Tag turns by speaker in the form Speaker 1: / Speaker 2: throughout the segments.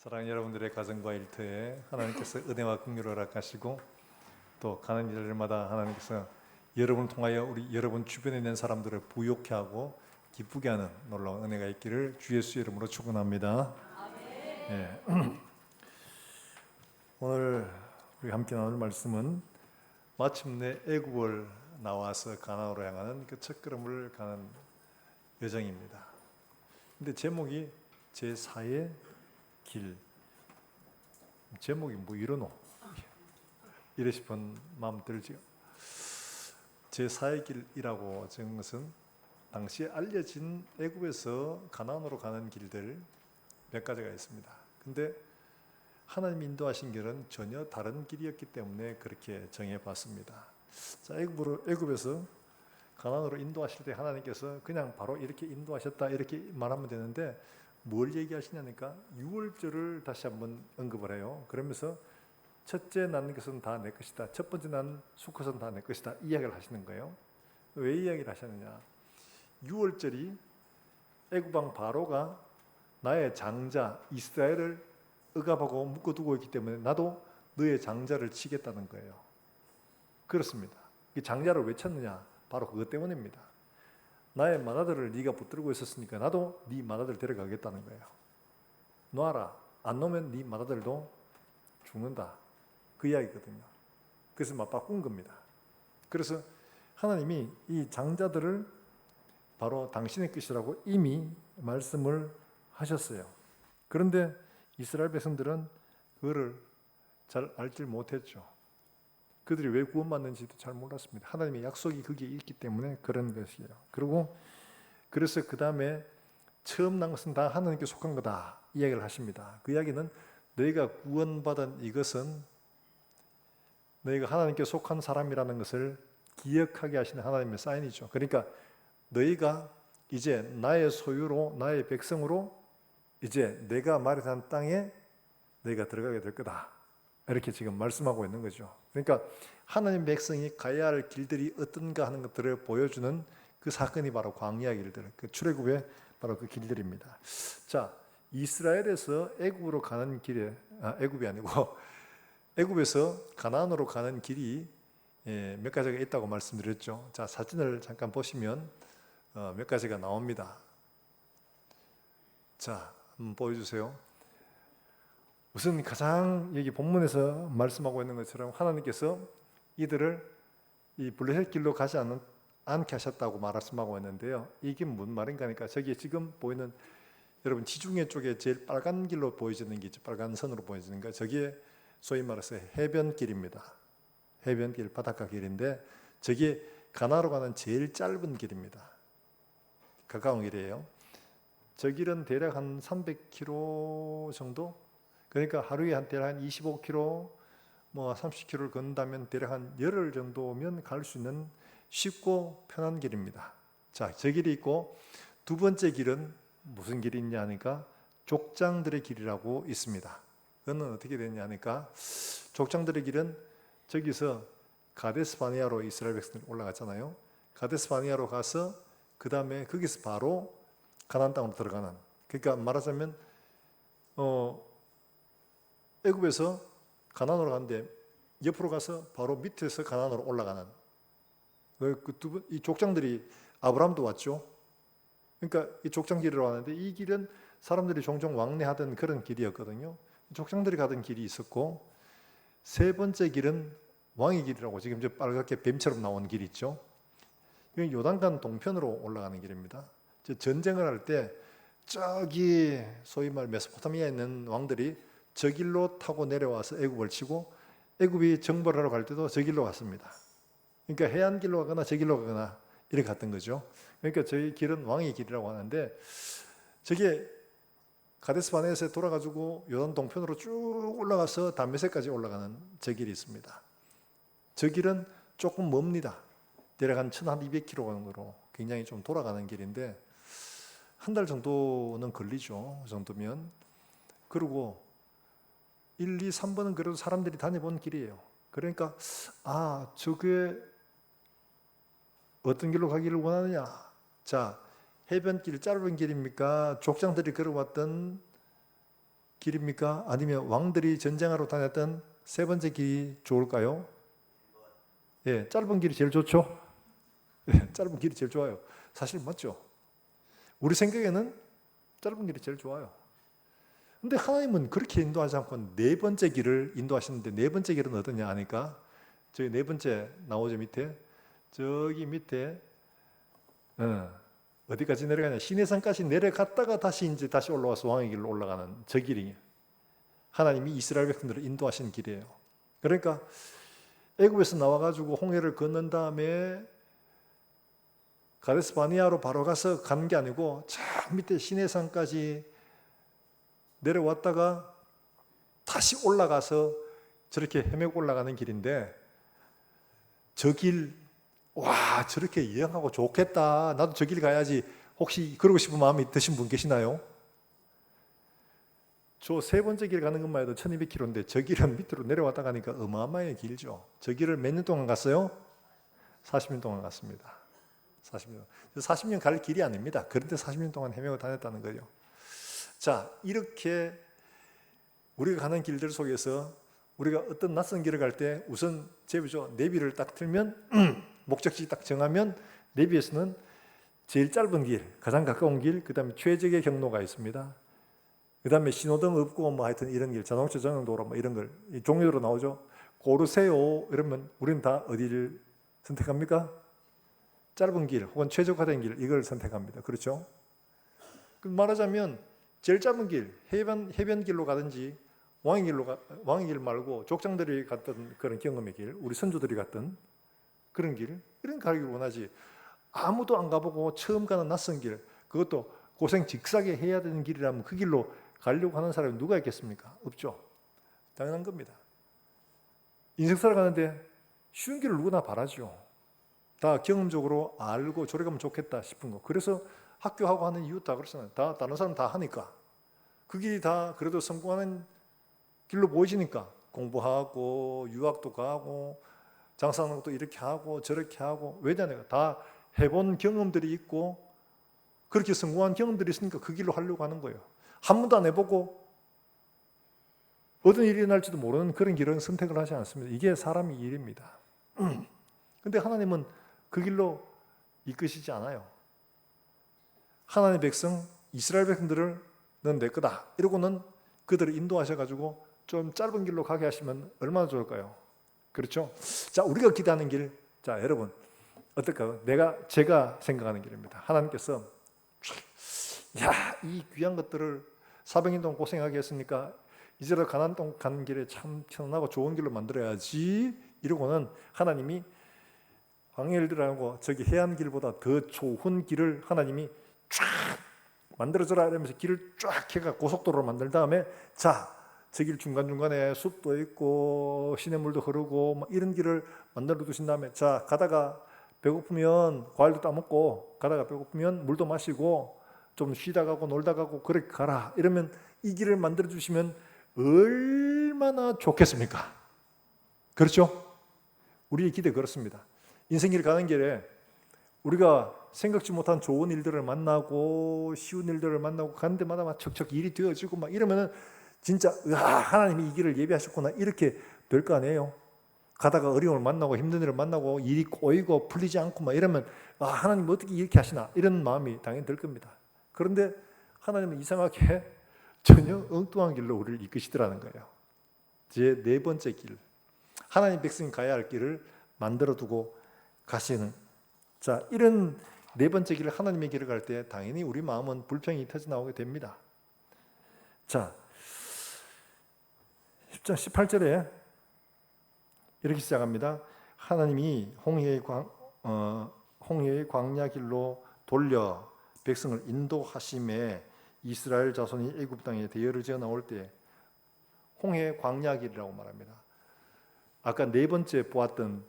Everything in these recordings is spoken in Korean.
Speaker 1: 사랑하는 여러분들의 가정과 일터에 하나님께서 은혜와 긍휼을 허락하시고 또 가는 일들마다 하나님께서 여러분을 통하여 우리 여러분 주변에 있는 사람들을 부욕케 하고 기쁘게 하는 놀라운 은혜가 있기를 주 예수 이름으로 축원합니다. 예. 오늘 우리 함께 나눌 말씀은 마침내 애굽을 나와서 가나안으로 향하는 그 첫걸음을 가는 여정입니다. 근데 제목이 제4의 길. 제목이 뭐 이러노? 이래 싶은 마음 들지요. 제4의 길이라고 적은 것은 당시에 알려진 애굽에서 가나안으로 가는 길들 몇 가지가 있습니다. 근데 하나님 인도하신 길은 전혀 다른 길이었기 때문에 그렇게 정해봤습니다. 자, 애굽에서 가나안으로 인도하실 때 하나님께서 그냥 바로 이렇게 인도하셨다 이렇게 말하면 되는데 뭘 얘기하시냐니까 6월절을 다시 한번 언급을 해요. 그러면서 첫째 난 것은 다 내 것이다. 첫 번째 난 수컷은 다 내 것이다. 이야기를 하시는 거예요. 왜 이야기를 하셨느냐? 6월절이 애굽왕 바로가 나의 장자 이스라엘을 억압하고 묶어두고 있기 때문에 나도 너의 장자를 치겠다는 거예요. 그렇습니다. 이 장자를 왜 쳤느냐? 바로 그것 때문입니다. 나의 맏아들을 네가 붙들고 있었으니까 나도 네 맏아들 데려가겠다는 거예요. 놔라. 안 놓으면 네 맏아들도 죽는다. 그 이야기거든요. 그래서 막 바꾼 겁니다. 그래서 하나님이 이 장자들을 바로 당신의 것이라고 이미 말씀을 하셨어요. 그런데 이스라엘 백성들은 그거를 잘 알지 못했죠. 그들이 왜 구원받는지도 잘 몰랐습니다. 하나님의 약속이 거기에 있기 때문에 그런 것이에요. 그리고 그래서 그 다음에 처음 난 것은 다 하나님께 속한 거다 이야기를 하십니다. 그 이야기는 너희가 구원받은 이것은 너희가 하나님께 속한 사람이라는 것을 기억하게 하시는 하나님의 사인이죠. 그러니까 너희가 이제 나의 소유로 나의 백성으로 이제 내가 마련한 땅에 너희가 들어가게 될 거다. 이렇게 지금 말씀하고 있는 거죠. 그러니까 하나님 백성이 가야 할 길들이 어떤가 하는 것들을 보여주는 그 사건이 바로 광야 길들, 그 출애굽의 바로 그 길들입니다. 자, 이스라엘에서 애굽으로 가는 길에 애굽이 아니고 애굽에서 가나안으로 가는 길이 몇 가지가 있다고 말씀드렸죠. 자, 사진을 잠깐 보시면 몇 가지가 나옵니다. 자, 한번 보여주세요. 우선 가장 여기 본문에서 말씀하고 있는 것처럼 하나님께서 이들을 이 블레셋 길로 가지 않게 하셨다고 말씀하고 있는데요. 이게 무슨 말인가 하니까 저기 지금 보이는 여러분 지중해 쪽에 제일 빨간 길로 보여지는 게 있죠. 빨간 선으로 보여지는 거. 저게 소위 말해서 해변길입니다. 해변길, 바닷가 길인데 저게 가나안으로 가는 제일 짧은 길입니다. 가까운 길이에요. 저 길은 대략 한 300km 정도? 그러니까 하루에 대략 한 25km, 뭐 30km를 걷는다면 대략 한 열흘 정도면 갈 수 있는 쉽고 편한 길입니다. 자, 저 길이 있고 두 번째 길은 무슨 길이 있냐 하니까 족장들의 길이라고 있습니다. 그거는 어떻게 되냐 하니까 족장들의 길은 저기서 가데스 바네아로 이스라엘 백성들이 올라갔잖아요. 가데스 바네아로 가서 그 다음에 거기서 바로 가나안 땅으로 들어가는. 그러니까 말하자면 애굽에서 가나안으로 가는데 옆으로 가서 바로 밑에서 가나안으로 올라가는. 이 족장들이 아브라함도 왔죠. 그러니까 이 족장길으로 가는데 이 길은 사람들이 종종 왕래하던 그런 길이었거든요. 족장들이 가던 길이 있었고 세 번째 길은 왕의 길이라고 지금 저 빨갛게 뱀처럼 나온 길이 있죠. 이건 요단강 동편으로 올라가는 길입니다. 전쟁을 할 때 저기 소위 말 메소포타미아에 있는 왕들이 저 길로 타고 내려와서 애굽을 치고 애굽이 정벌하러 갈 때도 저 길로 갔습니다. 그러니까 해안길로 가거나 저 길로 가거나 이렇게 갔던 거죠. 그러니까 저희 길은 왕의 길이라고 하는데 저게 가데스 바네아에서 돌아가지고 요단 동편으로 쭉 올라가서 담메색까지 올라가는 저 길이 있습니다. 저 길은 조금 멉니다. 대략 한 1200km 정도로 굉장히 좀 돌아가는 길인데 한 달 정도는 걸리죠. 그 정도면. 그리고 1, 2, 3번은 그래도 사람들이 다녀본 길이에요. 그러니까 저게 어떤 길로 가기를 원하느냐. 자, 해변길 짧은 길입니까? 족장들이 걸어왔던 길입니까? 아니면 왕들이 전쟁하러 다녔던 세 번째 길이 좋을까요? 예, 짧은 길이 제일 좋죠? 예, 짧은 길이 제일 좋아요. 사실 맞죠? 우리 생각에는 짧은 길이 제일 좋아요. 근데 하나님은 그렇게 인도하지 않고 네 번째 길을 인도하시는데, 네 번째 길은 어떠냐 하니까, 저기 네 번째 나오죠, 밑에. 저기 밑에 어디까지 내려가냐, 시내산까지 내려갔다가 다시 올라와서 왕의 길로 올라가는 저 길이 하나님이 이스라엘 백성들을 인도하신 길이에요. 그러니까 애굽에서 나와가지고 홍해를 건넌 다음에 가데스 바네아로 바로 가서 가는 게 아니고 저 밑에 시내산까지 내려왔다가 다시 올라가서 저렇게 헤매고 올라가는 길인데, 저 길, 와, 저렇게 여행하고 좋겠다, 나도 저 길 가야지, 혹시 그러고 싶은 마음이 드신 분 계시나요? 저 세 번째 길 가는 것만 해도 1200km인데 저 길은 밑으로 내려왔다 가니까 어마어마하게 길죠. 저 길을 몇 년 동안 갔어요? 40년 동안 갔습니다. 40년. 40년 갈 길이 아닙니다. 그런데 40년 동안 헤매고 다녔다는 거죠. 자, 이렇게 우리가 가는 길들 속에서 우리가 어떤 낯선 길을 갈 때 우선 제비죠. 내비를 딱 틀면 목적지 딱 정하면 내비에서는 제일 짧은 길, 가장 가까운 길, 그 다음에 최적의 경로가 있습니다. 그 다음에 신호등 없고 뭐 하여튼 이런 길, 자동차 전용도로 뭐 이런 걸 종류로 나오죠. 고르세요 이러면 우리는 다 어디를 선택합니까? 짧은 길 혹은 최적화된 길, 이걸 선택합니다. 그렇죠? 말하자면 제일 짧은 길, 해변길로 가든지 왕의 길 말고 족장들이 갔던 그런 경험의 길, 우리 선조들이 갔던 그런 길, 이런 가기를 원하지. 아무도 안 가보고 처음 가는 낯선 길, 그것도 고생 직사게 해야 되는 길이라면 그 길로 가려고 하는 사람이 누가 있겠습니까? 없죠. 당연한 겁니다. 인생 살아가는데 쉬운 길을 누구나 바라죠. 다 경험적으로 알고 저래 가면 좋겠다 싶은 거. 그래서 학교하고 하는 이유 다 그렇잖아요. 다 다른 사람 다 하니까. 그 길이 다 그래도 성공하는 길로 보이시니까 공부하고 유학도 가고 장사하는 것도 이렇게 하고 저렇게 하고, 왜냐하면 다 해본 경험들이 있고 그렇게 성공한 경험들이 있으니까 그 길로 하려고 하는 거예요. 한 번도 안 해보고 어떤 일이 날지도 모르는 그런 길은 선택을 하지 않습니다. 이게 사람의 일입니다. 근데 하나님은 그 길로 이끄시지 않아요. 하나님의 백성, 이스라엘 백성들을 넌 내 거다 이러고는 그들을 인도하셔가지고 좀 짧은 길로 가게 하시면 얼마나 좋을까요? 그렇죠? 자, 우리가 기대하는 길, 자 여러분 어떨까요? 제가 생각하는 길입니다. 하나님께서 야, 이 귀한 것들을 400년 동안 고생하게 했으니까 이제는 가나안 땅 가는 길에 참 편안하고 좋은 길로 만들어야지 이러고는 하나님이 광야를 들어가고 저기 해안길보다 더 좋은 길을 하나님이 쫙 만들어줘라 이러면서 길을 쫙 해가 고속도로를 만든 다음에, 자, 저 길 중간중간에 숲도 있고 시냇물도 흐르고 막 이런 길을 만들어 두신 다음에, 자, 가다가 배고프면 과일도 따먹고 가다가 배고프면 물도 마시고 좀 쉬다 가고 놀다 가고 그렇게 가라 이러면, 이 길을 만들어 주시면 얼마나 좋겠습니까? 그렇죠? 우리의 기대 그렇습니다. 인생길 가는 길에 우리가 생각지 못한 좋은 일들을 만나고 쉬운 일들을 만나고 가는 데마다 막 척척 일이 되어지고 막 이러면은 진짜 하나님이 이 길을 예비하셨구나 이렇게 될 거 아니에요. 가다가 어려움을 만나고 힘든 일을 만나고 일이 꼬이고 풀리지 않고 막 이러면 하나님 어떻게 이렇게 하시나 이런 마음이 당연히 들 겁니다. 그런데 하나님은 이상하게 전혀 엉뚱한 길로 우리를 이끄시더라는 거예요. 제 네 번째 길, 하나님 백성이 가야 할 길을 만들어 두고 가시는, 자, 이런 네 번째 길을, 하나님의 길을 갈 때 당연히 우리 마음은 불평이 터져나오게 됩니다. 자, 10장 18절에 이렇게 시작합니다. 하나님이 홍해의 광야 길로 돌려 백성을 인도하심에 이스라엘 자손이 애굽 땅에 대열을 지어 나올 때 홍해 광야 길이라고 말합니다. 아까 네 번째 보았던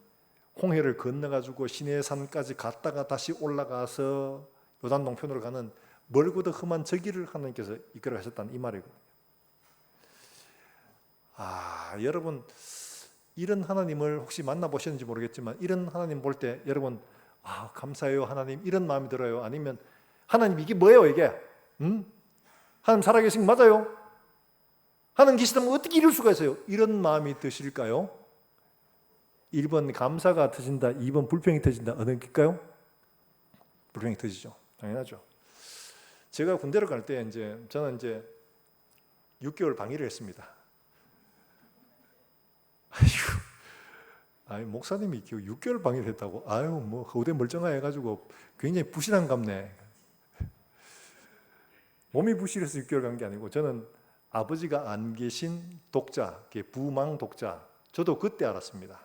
Speaker 1: 홍해를 건너가지고 시내산까지 갔다가 다시 올라가서 요단 동편으로 가는 멀고도 험한 저 길을 하나님께서 이끌어 가셨다는 이 말이거든요. 여러분 이런 하나님을 혹시 만나보셨는지 모르겠지만, 이런 하나님 볼 때 여러분 감사해요 하나님 이런 마음이 들어요? 아니면 하나님 이게 뭐예요 이게? 하나님 살아계신 거 맞아요? 하나님 계시다면 어떻게 이룰 수가 있어요? 이런 마음이 드실까요? 1번 감사가 터진다, 2번 불평이 터진다. 어느 길까요? 불평이 터지죠. 당연하죠. 제가 군대를 갈 때 저는 6개월 방일을 했습니다. 아유, 목사님이 6개월 방일을 했다고? 아유, 뭐 거대 멀쩡해 해가지고 굉장히 부실한 갑네. 몸이 부실해서 6개월 간 게 아니고, 저는 아버지가 안 계신 독자, 부망 독자, 저도 그때 알았습니다.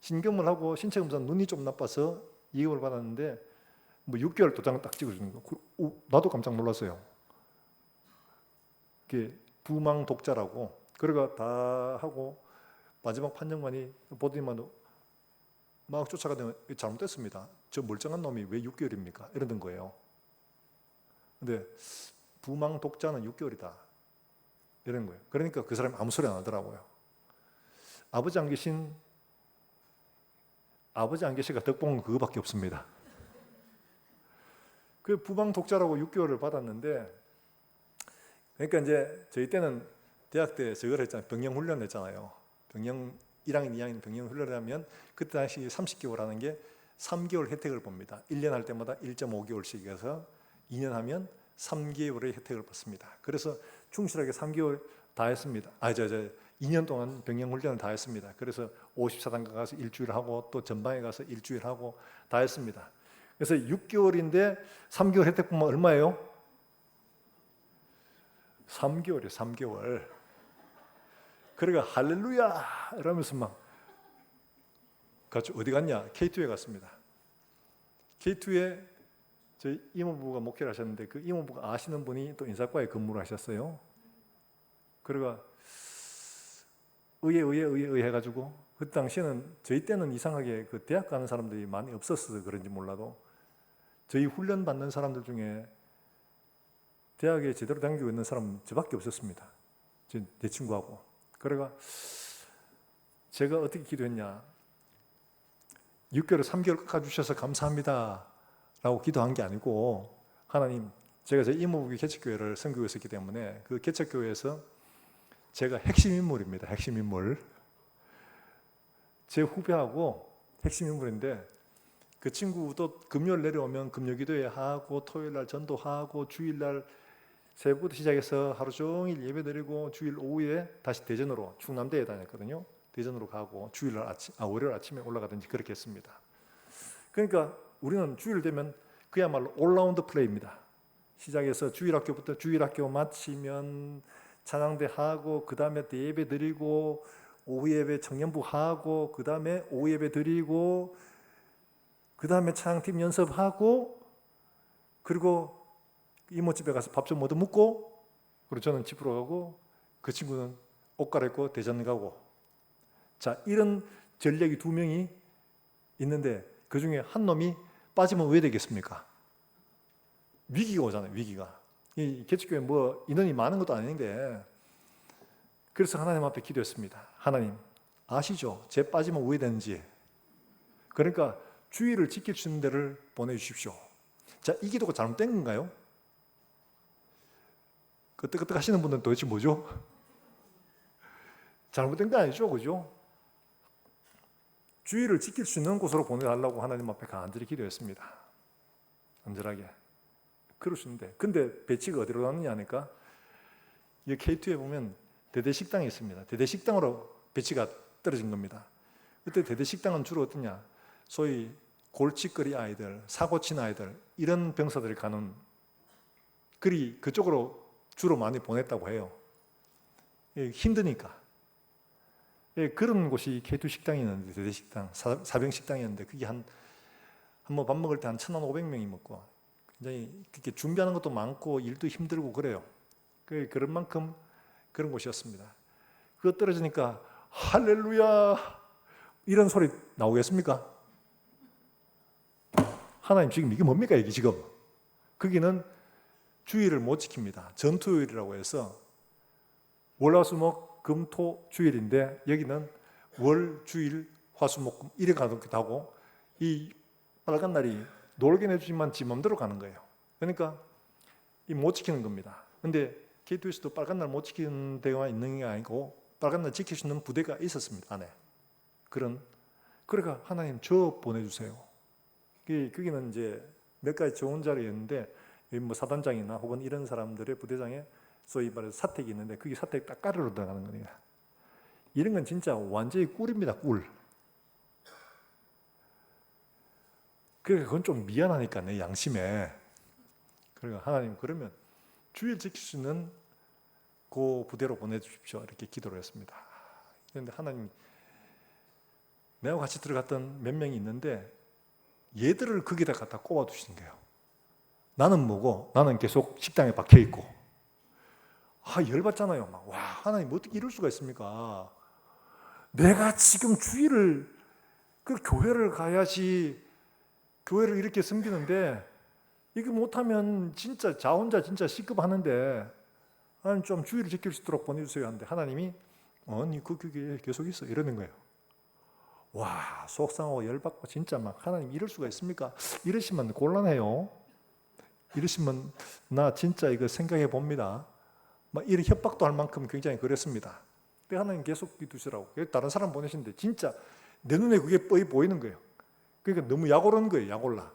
Speaker 1: 신경을 하고 신체검사 눈이 좀 나빠서 2개월 받았는데 뭐 6개월 도장을 딱 찍어주는 거. 나도 깜짝 놀랐어요. 부망 독자라고. 그래가 다 하고 마지막 판정관이 보더니만 막 쫓아가더니 잘못됐습니다. 저 멀쩡한 놈이 왜 6개월입니까? 이러는 거예요. 근데 부망 독자는 6개월이다. 이런 거예요. 그러니까 그 사람이 아무 소리 안 하더라고요. 아버지 안 계시가 덕봉은 그거밖에 없습니다. 그 부망 독자라고 6개월을 받았는데, 그러니까 저희 때는 대학 때 저걸 했잖아요. 병영 훈련 했잖아요. 병영 1학년, 2학년 병영 훈련을 하면 그때 당시 30개월 하는 게 3개월 혜택을 봅니다. 1년 할 때마다 1.5개월씩 해서 2년 하면 3개월의 혜택을 받습니다. 그래서 충실하게 3개월 다 했습니다. 2년 동안 병영 훈련을 다 했습니다. 그래서 54단가 가서 일주일 하고 또 전방에 가서 일주일 하고 다 했습니다. 그래서 6개월인데 3개월 혜택 보면 얼마예요? 3개월이에요. 3개월. 그러니까 할렐루야 이러면서 막 같이 어디 갔냐? K2에 갔습니다. K2에 저희 이모부가 목회를 하셨는데, 그 이모부가 아시는 분이 또 인사과에 근무를 하셨어요. 그러가 의회 해가지고, 그 당시에는 저희 때는 이상하게 그 대학 가는 사람들이 많이 없었어서 그런지 몰라도 저희 훈련 받는 사람들 중에 대학에 제대로 다니고 있는 사람은 저밖에 없었습니다. 내 친구하고. 그래가 제가 어떻게 기도했냐? 6개월 3개월 깎아주셔서 감사합니다 라고 기도한 게 아니고, 하나님, 제가 제 이모부기 개척교회를 선교에 있었기 때문에 그 개척교회에서 제가 핵심 인물입니다. 핵심 인물. 제 후배하고 핵심 인물인데, 그 친구도 금요일 내려오면 금요기도회 하고 토요일날 전도하고 주일날 새벽부터 시작해서 하루 종일 예배드리고 주일 오후에 다시 대전으로, 충남대에 다녔거든요. 대전으로 가고 주일날 월요일 아침에 올라가든지 그렇게 했습니다. 그러니까 우리는 주일 되면 그야말로 올라운드 플레이입니다. 시작해서 주일학교부터 주일학교 마치면 찬양대 하고, 그 다음에 예배 드리고, 오후 예배 청년부 하고, 그 다음에 오후 예배 드리고, 그 다음에 찬양팀 연습하고, 그리고 이모집에 가서 밥 좀 얻어 먹고, 그리고 저는 집으로 가고, 그 친구는 옷 갈아입고 대전 가고. 자, 이런 전략이 2명이 있는데 그 중에 한 놈이 빠지면 왜 되겠습니까? 위기가 오잖아요. 위기가. 이 개척교회 뭐 인원이 많은 것도 아닌데, 그래서 하나님 앞에 기도했습니다. 하나님, 아시죠? 제 빠지면 왜 되는지. 그러니까 주의를 지킬 수 있는 데를 보내주십시오. 자, 이 기도가 잘못된 건가요? 끄떡끄떡 하시는 분들은 도대체 뭐죠? 잘못된 거 아니죠, 그죠? 주의를 지킬 수 있는 곳으로 보내달라고 하나님 앞에 간절히 기도했습니다. 간절하게. 그럴 수 있는데, 근데 배치가 어디로 갔느냐 하니까, 이 K2에 보면 대대식당이 있습니다. 대대식당으로 배치가 떨어진 겁니다. 그때 대대식당은 주로 어떠냐? 소위 골칫거리 아이들, 사고 친 아이들, 이런 병사들이 가는, 그쪽으로 주로 많이 보냈다고 해요. 힘드니까. 그런 곳이 K2 식당이었는데, 대대식당, 사병식당이었는데, 그게 한번 밥 먹을 때 한 1,500명이 먹고, 굉장히 그렇게 준비하는 것도 많고 일도 힘들고 그래요. 그런 만큼 그런 곳이었습니다. 그거 떨어지니까 할렐루야 이런 소리 나오겠습니까? 하나님, 지금 이게 뭡니까? 이게 지금 거기는 주일을 못 지킵니다. 전투요일이라고 해서 월화수목 금토 주일인데, 여기는 월 주일 화수목 이래 가기도 하고, 이 빨간 날이 놀게 내주지만 지 맘대로 가는 거예요. 그러니까 못 지키는 겁니다. 근데 K2에서도 빨간 날 못 지키는 데가 있는 게 아니고 빨간 날 지킬 수 있는 부대가 있었습니다. 안에. 그러니까 하나님 저 보내주세요. 거기는 이제 몇 가지 좋은 자리였는데 뭐 사단장이나 혹은 이런 사람들의 부대장에 소위 말해서 사택이 있는데 그게 사택 딱 까르르 들어가는 거예요. 이런 건 진짜 완전히 꿀입니다. 꿀. 그러니까 그건 좀 미안하니까 내 양심에. 그러니까 하나님 그러면 주일 지킬 수 있는 그 부대로 보내주십시오. 이렇게 기도를 했습니다. 그런데 하나님 내가 같이 들어갔던 몇 명이 있는데 얘들을 거기다 갖다 꼽아두시는 거예요. 나는 뭐고 나는 계속 식당에 박혀있고 열받잖아요. 막, 와 하나님 어떻게 이럴 수가 있습니까? 내가 지금 주일을 그 교회를 가야지 교회를 이렇게 섬기는데 이거 못하면 진짜 자 혼자 진짜 시급하는데 하나님 좀 주의를 지킬 수 있도록 보내주세요 하는데 하나님이 아니 그 교회에 계속 있어 이러는 거예요. 와 속상하고 열받고 진짜 막 하나님 이럴 수가 있습니까? 이러시면 곤란해요. 이러시면 나 진짜 이거 생각해 봅니다. 막 이런 협박도 할 만큼 굉장히 그랬습니다. 근데 하나님 계속 기두시라고 다른 사람 보내시는데 진짜 내 눈에 그게 뻔히 보이는 거예요. 그러니까 너무 약올른 거예요. 약올라.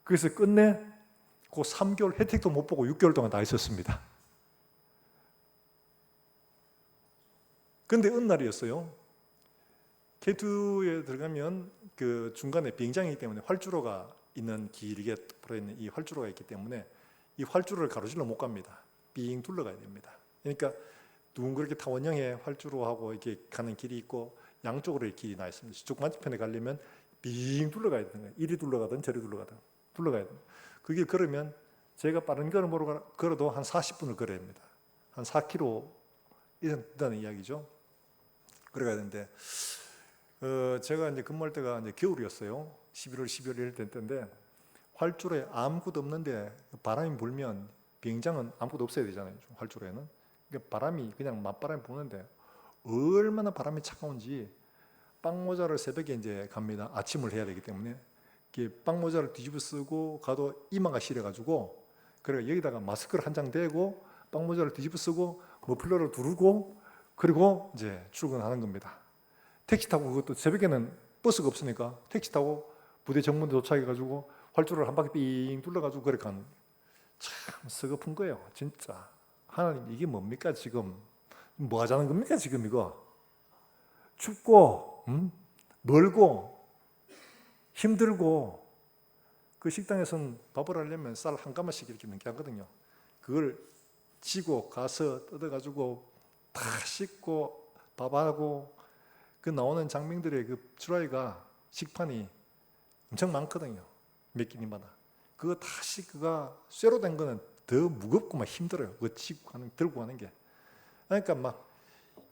Speaker 1: 그래서 끝내 그 3개월 혜택도 못 보고 6개월 동안 다 있었습니다. 근데 어느 날이었어요. K2에 들어가면 그 중간에 비행장이기 때문에 활주로가 있는 길게 풀어있는 이 활주로가 있기 때문에 이 활주로를 가로질러 못 갑니다. 빙 둘러가야 됩니다. 그러니까 둥그렇게 타원형의 활주로하고 이렇게 가는 길이 있고 양쪽으로 길이 나 있습니다. 저쪽 반대편에 가려면 빙 둘러가야 되는 거예요. 이리 둘러가든 저리 둘러가든 둘러가야 돼요. 그 길 걸으면 제가 빠른 걸음으로 걸어도 한 40분을 걸어야 됩니다. 한 4km 이상 된다는 이야기죠. 걸어가야 되는데 제가 이제 근무할 때가 이제 겨울이었어요. 11월, 12월 이럴 때인데 활주로에 아무것도 없는데 바람이 불면 비행장은 아무것도 없어야 되잖아요. 활주로에는. 그러니까 바람이 그냥 맞바람이 부는데 얼마나 바람이 차가운지 빵모자를 새벽에 이제 갑니다. 아침을 해야 되기 때문에 빵모자를 뒤집어 쓰고 가도 이마가 시려가지고 그래 여기다가 마스크를 한 장 대고 빵모자를 뒤집어 쓰고 머플러를 두르고 그리고 이제 출근하는 겁니다. 택시 타고 그것도 새벽에는 버스가 없으니까 택시 타고 부대 정문에 도착해가지고 활주로를 한 바퀴 삥 둘러가지고 그래 가는 참 서글픈 거예요. 진짜 하나님 이게 뭡니까 지금 뭐 하자는 겁니까 지금 이거 춥고 멀고 힘들고 그 식당에서는 밥을 하려면 쌀 한 가마씩 이렇게 넘게 하거든요. 그걸 지고 가서 뜯어가지고 다 씻고 밥하고 그 나오는 장병들의 그 추라이가 식판이 엄청 많거든요. 몇 끼니마다. 그거 다 씻고가 쇠로 된 거는 더 무겁고 막 힘들어요. 그거 들고 가는 게. 그러니까 막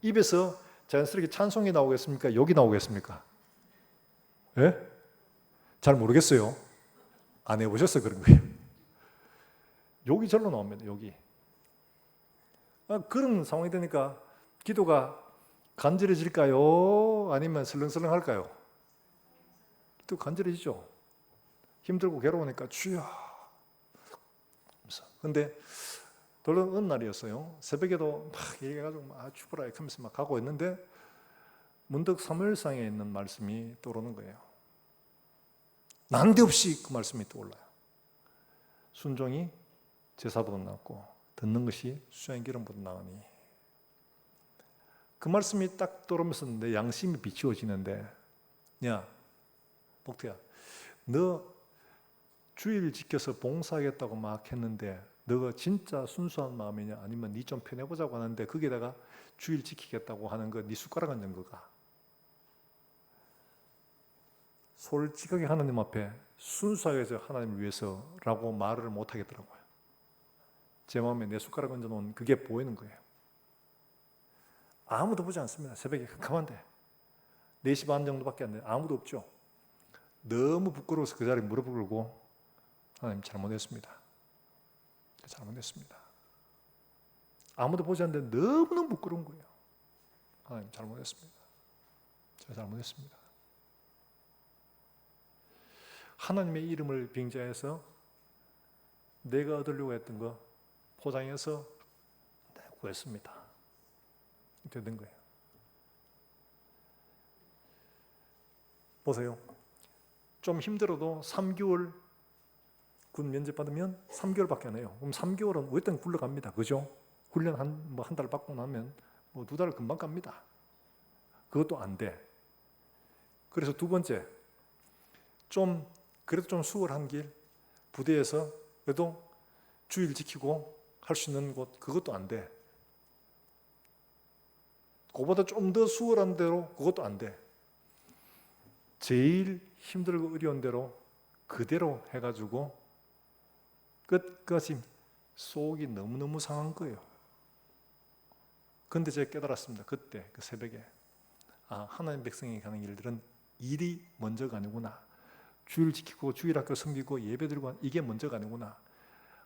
Speaker 1: 입에서 자연스럽게 찬송이 나오겠습니까? 욕이 나오겠습니까? 예? 잘 모르겠어요. 안 해보셔서 그런 거예요. 욕이 절로 나옵니다. 욕이. 그런 상황이 되니까 기도가 간절해질까요? 아니면 슬렁슬렁할까요? 기도 간절해지죠. 힘들고 괴로우니까 주여. 근데 돌아온 어느 날이었어요. 새벽에도 막 얘기해가지고 막 죽어라 하면서 막 가고 있는데 문득 사무엘상에 있는 말씀이 떠오르는 거예요. 난데없이 그 말씀이 떠올라요. 순종이 제사보다 낫고 듣는 것이 수양의 기름보다 나으니. 그 말씀이 딱 떠오르면서 내 양심이 비추어지는데 야 복태야 너 주일 지켜서 봉사하겠다고 막 했는데 너가 진짜 순수한 마음이냐 아니면 네 좀 편해보자고 하는데 거기에다가 주일 지키겠다고 하는 거 네 숟가락 얹은 거가 솔직하게 하나님 앞에 순수하게 해서 하나님을 위해서라고 말을 못 하겠더라고요. 제 마음에 내 숟가락 얹어놓은 그게 보이는 거예요. 아무도 보지 않습니다. 새벽에 캄캄한데 4시 반 정도밖에 안 돼요. 아무도 없죠. 너무 부끄러워서 그 자리에 무릎을 꿇고 하나님 잘못했습니다. 잘못했습니다. 아무도 보지 않는데 너무너무 부끄러운 거예요. 하나님 잘못했습니다. 제가 잘못했습니다. 하나님의 이름을 빙자해서 내가 얻으려고 했던 거 포장해서 구했습니다. 되는 거예요. 보세요. 좀 힘들어도 3개월 군 면접 받으면 3개월밖에 안 해요. 그럼 3개월은 어떤 굴러갑니다. 그죠? 훈련 한 달 받고 나면 2달 금방 갑니다. 그것도 안 돼. 그래서 두 번째, 그래도 좀 수월한 길, 부대에서 그래도 주일 지키고 할 수 있는 곳, 그것도 안 돼. 그거보다 좀 더 수월한 대로, 그것도 안 돼. 제일 힘들고 어려운 대로 그대로 해가지고 끝까지 속이 너무너무 상한 거예요. 근데 제가 깨달았습니다. 그때 그 새벽에 하나님 백성이 가는 일들은 일이 먼저가 아니구나. 주일 지키고 주일 학교 섬기고 예배 드리고 이게 먼저가 아니구나.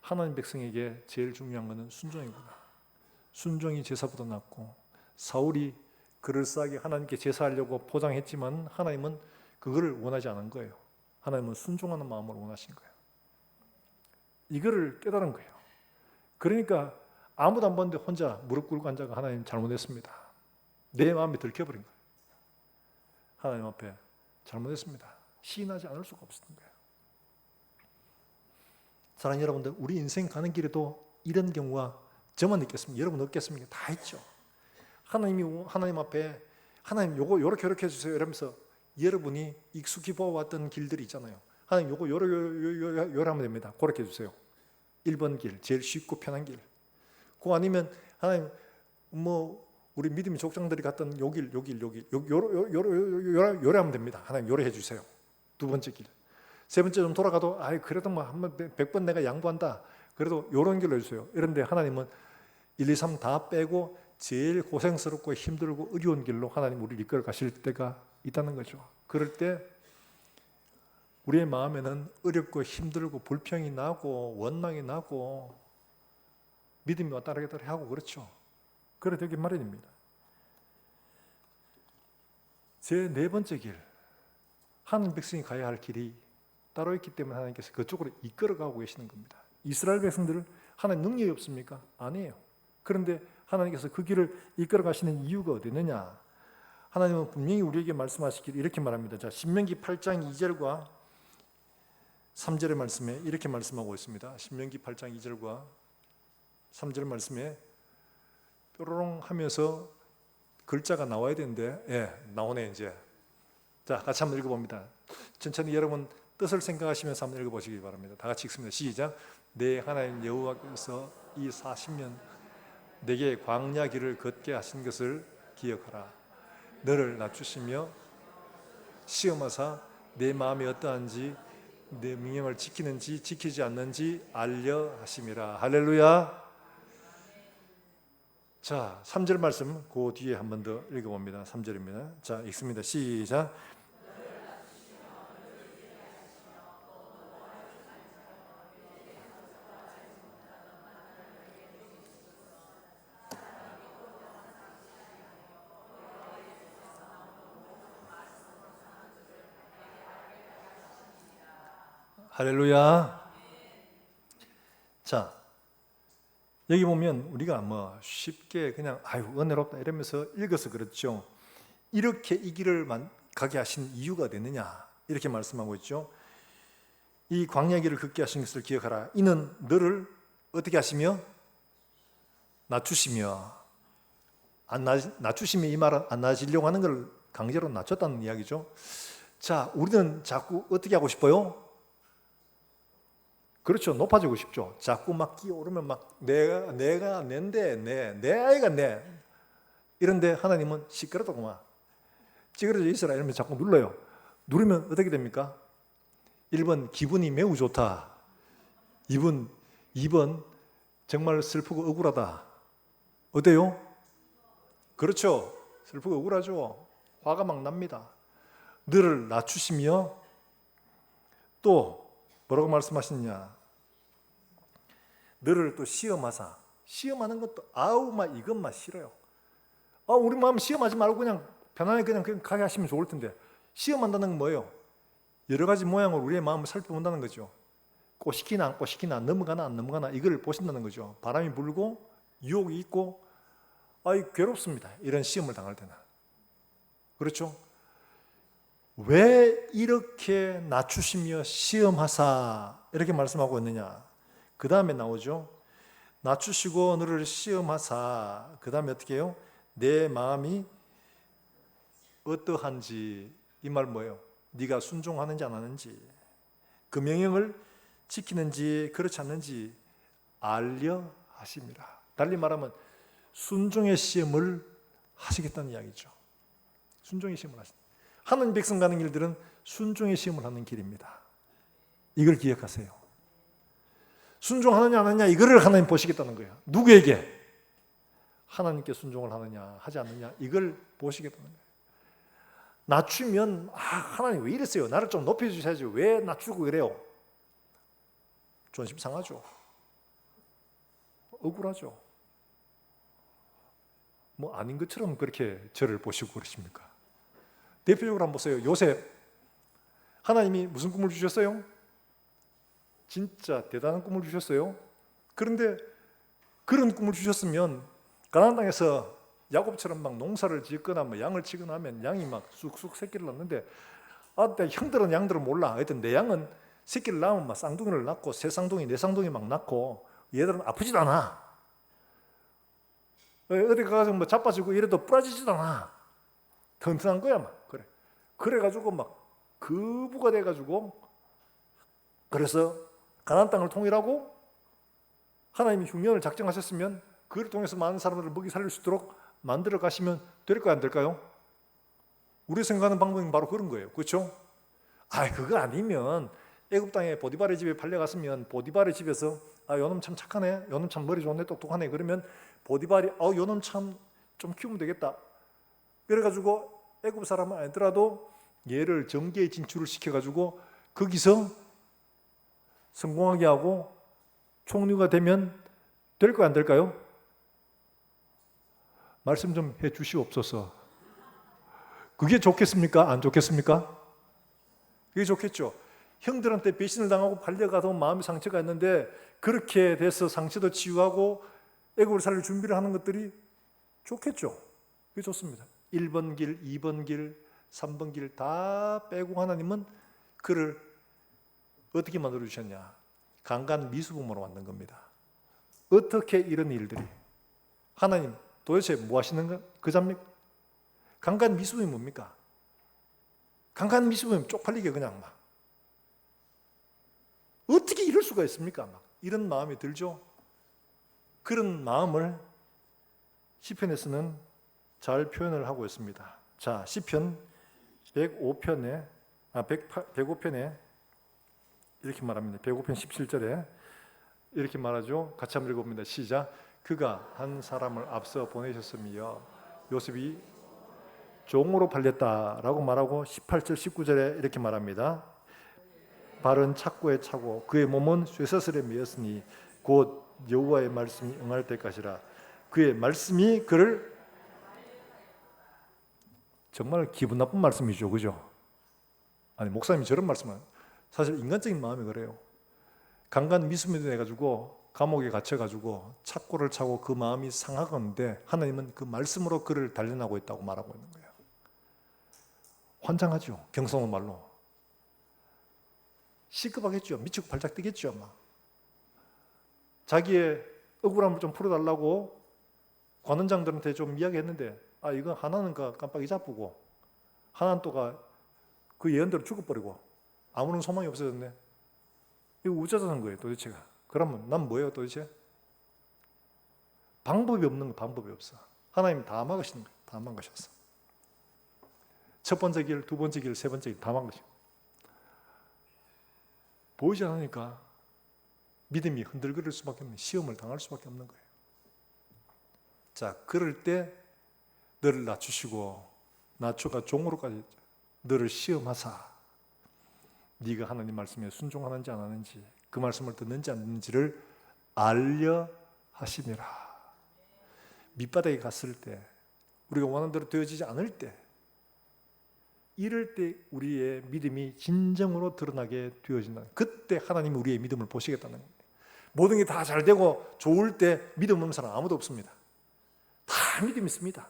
Speaker 1: 하나님 백성에게 제일 중요한 것은 순종이구나. 순종이 제사보다 낫고, 사울이 그럴싸하게 하나님께 제사하려고 포장했지만 하나님은 그거를 원하지 않은 거예요. 하나님은 순종하는 마음으로 원하신 거예요. 이거를 깨달은 거예요. 그러니까 아무도 안 봤는데 혼자 무릎 꿇고 앉아가 하나님 잘못했습니다. 내 마음이 들켜버린 거예요. 하나님 앞에 잘못했습니다. 시인하지 않을 수가 없었던 거예요. 사랑하는 여러분들, 우리 인생 가는 길에도 이런 경우가 저만 느꼈습니다. 여러분 없겠습니까? 다 있죠. 하나님 앞에 하나님 요거 요렇게 해주세요 이러면서 여러분이 익숙히 보아왔던 길들이 있잖아요. 하나님 요거 요래 하면 됩니다. 그렇게 해주세요. 1번 길, 제일 쉽고 편한 길. 그거 아니면 하나님 우리 믿음의 족장들이 갔던 요래 하면 됩니다. 하나님 요래 해주세요. 2번째 길. 3번째 좀 돌아가도 그래도 한번 100번 내가 양보한다. 그래도 요런 길로 해주세요. 이런데 하나님은 1, 2, 3 다 빼고 제일 고생스럽고 힘들고 어려운 길로 하나님 우리를 이끌어 가실 때가 있다는 거죠. 그럴 때 우리의 마음에는 어렵고 힘들고 불평이 나고 원망이 나고 믿음이 왔다 갔다 하고 그렇죠. 그래 되기 마련입니다. 제 4번째 길, 하나님 백성이 가야 할 길이 따로 있기 때문에 하나님께서 그쪽으로 이끌어가고 계시는 겁니다. 이스라엘 백성들은 하나님 능력이 없습니까? 아니에요. 그런데 하나님께서 그 길을 이끌어 가시는 이유가 어디 있느냐? 하나님은 분명히 우리에게 말씀하시길 이렇게 말합니다. 자, 신명기 8장 2절과 3절의 말씀에 이렇게 말씀하고 있습니다. 신명기 8장 2절과 3절 말씀에 뾰로롱 하면서 글자가 나와야 되는데 나오네 이제. 자, 같이 한번 읽어봅니다. 천천히 여러분 뜻을 생각하시면서 한번 읽어보시기 바랍니다. 다 같이 읽습니다. 시작. 내 하나님 여호와께서 이 40년 내게 광야 길을 걷게 하신 것을 기억하라. 너를 낮추시며 시험하사 내 마음이 어떠한지 내 명령을 지키는지 지키지 않는지 알려 하심이라. 할렐루야. 자, 3절 말씀 그 뒤에 한 번 더 읽어봅니다. 3절입니다. 자, 읽습니다. 시작. 할렐루야. 자, 여기 보면 우리가 쉽게 그냥 은혜롭다 이러면서 읽어서 그렇죠. 이렇게 이 길을 가게 하신 이유가 되느냐 이렇게 말씀하고 있죠. 이 광야 길을 걷게 하신 것을 기억하라. 이는 너를 어떻게 하시며 낮추시며 낮추시며 이 말은 안 낮으려고 하는 걸 강제로 낮췄다는 이야기죠. 자, 우리는 자꾸 어떻게 하고 싶어요? 그렇죠. 높아지고 싶죠. 자꾸 끼어오르면 내가 낸데 내 아이가 내. 이런데 하나님은 시끄럽다고 찌그러져 있으라 이러면 자꾸 눌러요. 누르면 어떻게 됩니까? 1번 기분이 매우 좋다. 2번 정말 슬프고 억울하다. 어때요? 그렇죠. 슬프고 억울하죠. 화가 납니다. 너를 낮추시며 또 뭐라고 말씀하시느냐? 너를 또 시험하사. 시험하는 것도 이것만 싫어요. 우리 마음 시험하지 말고 그냥 편안하게 그냥 가게 하시면 좋을 텐데 시험한다는 건 뭐예요? 여러 가지 모양으로 우리의 마음을 살펴본다는 거죠. 꼬시키나 안 꼬시키나, 넘어가나 안 넘어가나 이걸 보신다는 거죠. 바람이 불고 유혹이 있고 괴롭습니다. 이런 시험을 당할 때는. 그렇죠? 왜 이렇게 낮추시며 시험하사 이렇게 말씀하고 있느냐. 그 다음에 나오죠. 낮추시고 너를 시험하사, 그 다음에 어떻게 해요? 내 마음이 어떠한지. 이 말 뭐예요? 네가 순종하는지 안 하는지, 그 명령을 지키는지 그렇지 않는지 알려 하심이라. 달리 말하면 순종의 시험을 하시겠다는 이야기죠. 순종의 시험을 하신다. 하나님 백성 가는 길들은 순종의 시험을 하는 길입니다. 이걸 기억하세요. 순종하느냐 안 하느냐 이거를 하나님 보시겠다는 거예요. 누구에게? 하나님께 순종을 하느냐 하지 않느냐 이걸 보시겠다는 거예요. 낮추면 하나님 왜 이랬어요? 나를 좀 높여주셔야지 왜 낮추고 그래요? 존심 상하죠. 억울하죠. 뭐 아닌 것처럼 그렇게 저를 보시고 그러십니까? 대표적으로 한번 보세요. 요셉, 하나님이 무슨 꿈을 주셨어요? 진짜 대단한 꿈을 주셨어요. 그런데 그런 꿈을 주셨으면 가나안 땅에서 야곱처럼 막 농사를 짓거나 뭐 양을 치거나 하면 양이 막 쑥쑥 새끼를 낳는데 내 형들은 양들은 몰라. 하여튼 내 양은 새끼를 낳으면 막 쌍둥이를 낳고 세 쌍둥이 네 쌍둥이 막 낳고 얘들은 아프지도 않아. 어디 가서 뭐 자빠지고 이래도 부러지지도 않아. 튼튼한 거야 막. 그래가지고 막 거부가 돼가지고 그래서 가나안 땅을 통일하고 하나님이 흉년을 작정하셨으면 그를 통해서 많은 사람들을 먹이 살릴 수 있도록 만들어 가시면 될까요 안 될까요? 우리 생각하는 방법은 바로 그런 거예요. 그렇죠? 그거 아니면 애굽 땅에 보디발의 집에 팔려갔으면 보디발의 집에서 요놈 참 착하네, 요놈 참 머리 좋네, 똑똑하네. 그러면 보디발이 요놈 참 좀 키우면 되겠다. 그래가지고 애굽 사람은 아니더라도 얘를 정계에 진출을 시켜가지고 거기서 성공하게 하고 총리가 되면 될까요 안 될까요? 말씀 좀 해 주시옵소서. 그게 좋겠습니까? 안 좋겠습니까? 그게 좋겠죠. 형들한테 배신을 당하고 팔려가서 마음의 상처가 있는데 그렇게 돼서 상처도 치유하고 애굽을 살릴 준비를 하는 것들이 좋겠죠. 그게 좋습니다. 1번 길, 2번 길, 3번 길 다 빼고 하나님은 그를 어떻게 만들어 주셨냐? 강간 미수범으로 만든 겁니다. 어떻게 이런 일들이? 하나님 도대체 뭐 하시는 거잡니까? 강간 미수범이 뭡니까? 강간 미수범이 쪽팔리게 그냥 막 어떻게 이럴 수가 있습니까? 막 이런 마음이 들죠. 그런 마음을 시편에서는 잘 표현을 하고 있습니다. 자, 시편 105편에 이렇게 말합니다. 105편 17절에 이렇게 말하죠. 같이 한번 읽어봅니다. 시작. 그가 한 사람을 앞서 보내셨으며 요셉이 종으로 팔렸다라고 말하고 18절 19절에 이렇게 말합니다. 발은 착고에 차고 그의 몸은 쇠사슬에 매였으니 곧 여호와의 말씀이 응할 때까지라. 그의 말씀이 그를 정말 기분 나쁜 말씀이죠. 그죠? 아니 목사님이 저런 말씀은 사실 인간적인 마음이 그래요. 강간 미수민이 돼가지고 감옥에 갇혀가지고 착고를 차고 그 마음이 상하건데 하나님은 그 말씀으로 그를 단련하고 있다고 말하고 있는 거예요. 환장하죠. 경성의 말로. 시급하겠죠. 미치고 발작 뛰겠죠. 막. 자기의 억울함을 좀 풀어달라고 관원장들한테 좀 이야기했는데 이건 하나는 깜빡이 잡고 하나는 또가 그 예언대로 죽어버리고 아무런 소망이 없어졌네. 이거 우짜자는 거예요 도대체가. 그러면 난 뭐예요 도대체? 방법이 없는 거. 방법이 없어. 하나님 다 막으시는 거예요. 다 막으셨어. 첫 번째 길, 두 번째 길, 세 번째 길 다 막으시고 보이지 않으니까 믿음이 흔들거릴 수밖에 없는, 시험을 당할 수밖에 없는 거예요. 자, 그럴 때 너를 낮추시고 낮춰가 종으로까지 너를 시험하사 네가 하나님 말씀에 순종하는지 안 하는지 그 말씀을 듣는지 안 듣는지를 알려 하심이라. 밑바닥에 갔을 때 우리가 원하는 대로 되어지지 않을 때 이럴 때 우리의 믿음이 진정으로 드러나게 되어진다. 그때 하나님이 우리의 믿음을 보시겠다는 겁니다. 모든 게 다 잘 되고 좋을 때 믿음 없는 사람 아무도 없습니다. 다 믿음이 있습니다.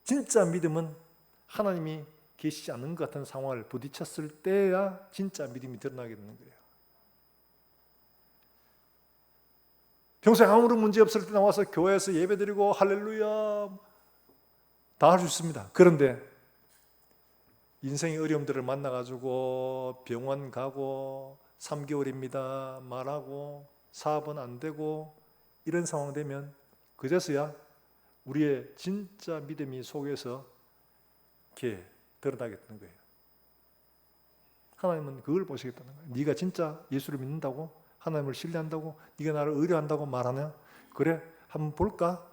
Speaker 1: 진짜 믿음은 하나님이 계시지 않는 것 같은 상황을 부딪혔을 때야 진짜 믿음이 드러나게 되는 거예요. 평소에 아무런 문제 없을 때 나와서 교회에서 예배드리고 할렐루야 다 할 수 있습니다. 그런데 인생의 어려움들을 만나가지고 병원 가고 3개월입니다 말하고 사업은 안 되고 이런 상황 되면 그제서야 우리의 진짜 믿음이 속에서 이렇게 드러나게 되는 거예요. 하나님은 그걸 보시겠다는 거예요. 네가 진짜 예수를 믿는다고? 하나님을 신뢰한다고? 네가 나를 의뢰한다고 말하냐? 그래, 한번 볼까?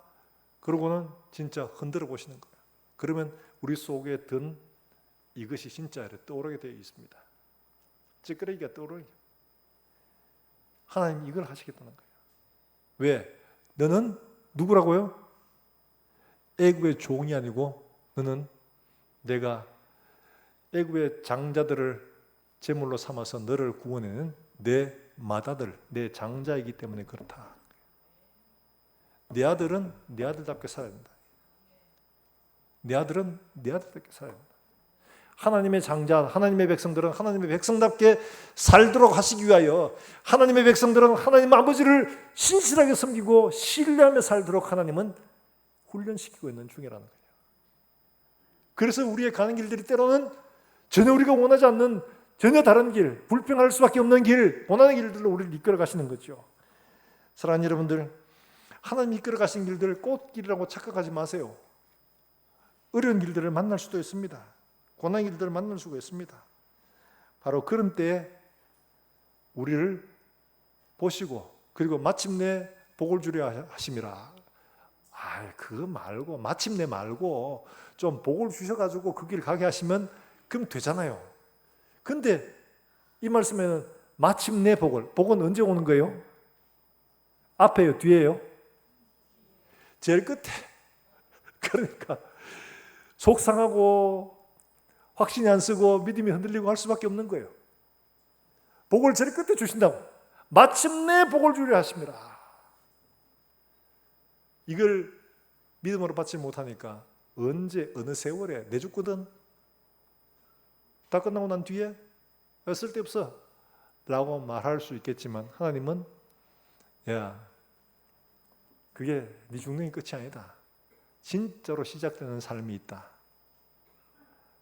Speaker 1: 그러고는 진짜 흔들어 보시는 거예요. 그러면 우리 속에 든 이것이 진짜 떠오르게 되어 있습니다. 찌끄러기가 떠오르게. 하나님 이걸 하시겠다는 거예요. 왜? 너는 누구라고요? 애굽의 종이 아니고 너는 내가 애굽의 장자들을 제물로 삼아서 너를 구원해낸 내 맏아들, 내 장자이기 때문에 그렇다. 내 아들은 내 아들답게 살아야 된다. 내 아들은 내 아들답게 살아야 된다. 하나님의 장자, 하나님의 백성들은 하나님의 백성답게 살도록 하시기 위하여 하나님의 백성들은 하나님 아버지를 신실하게 섬기고 신뢰하며 살도록 하나님은 훈련시키고 있는 중이라는 거예요. 그래서 우리의 가는 길들이 때로는 전혀 우리가 원하지 않는 전혀 다른 길, 불평할 수밖에 없는 길, 원하는 길들로 우리를 이끌어 가시는 거죠. 사랑하는 여러분들, 하나님이 이끌어 가신 길들을 꽃길이라고 착각하지 마세요. 어려운 길들을 만날 수도 있습니다. 고난의 길들을 만날 수가 있습니다. 바로 그런 때에 우리를 보시고 그리고 마침내 복을 주려 하심이라. 그거 말고 마침내 말고 좀 복을 주셔가지고 그 길 가게 하시면 그럼 되잖아요. 근데 이 말씀에는 마침내 복은 언제 오는 거예요? 앞에요? 뒤에요? 제일 끝에. 그러니까 속상하고 확신이 안 쓰고 믿음이 흔들리고 할 수밖에 없는 거예요. 복을 제일 끝에 주신다고. 마침내 복을 주려 하십니다. 이걸 믿음으로 받지 못하니까 언제 어느 세월에 내 죽거든 다 끝나고 난 뒤에 쓸데없어 라고 말할 수 있겠지만 하나님은 야 그게 네 죽는 게 끝이 아니다. 진짜로 시작되는 삶이 있다.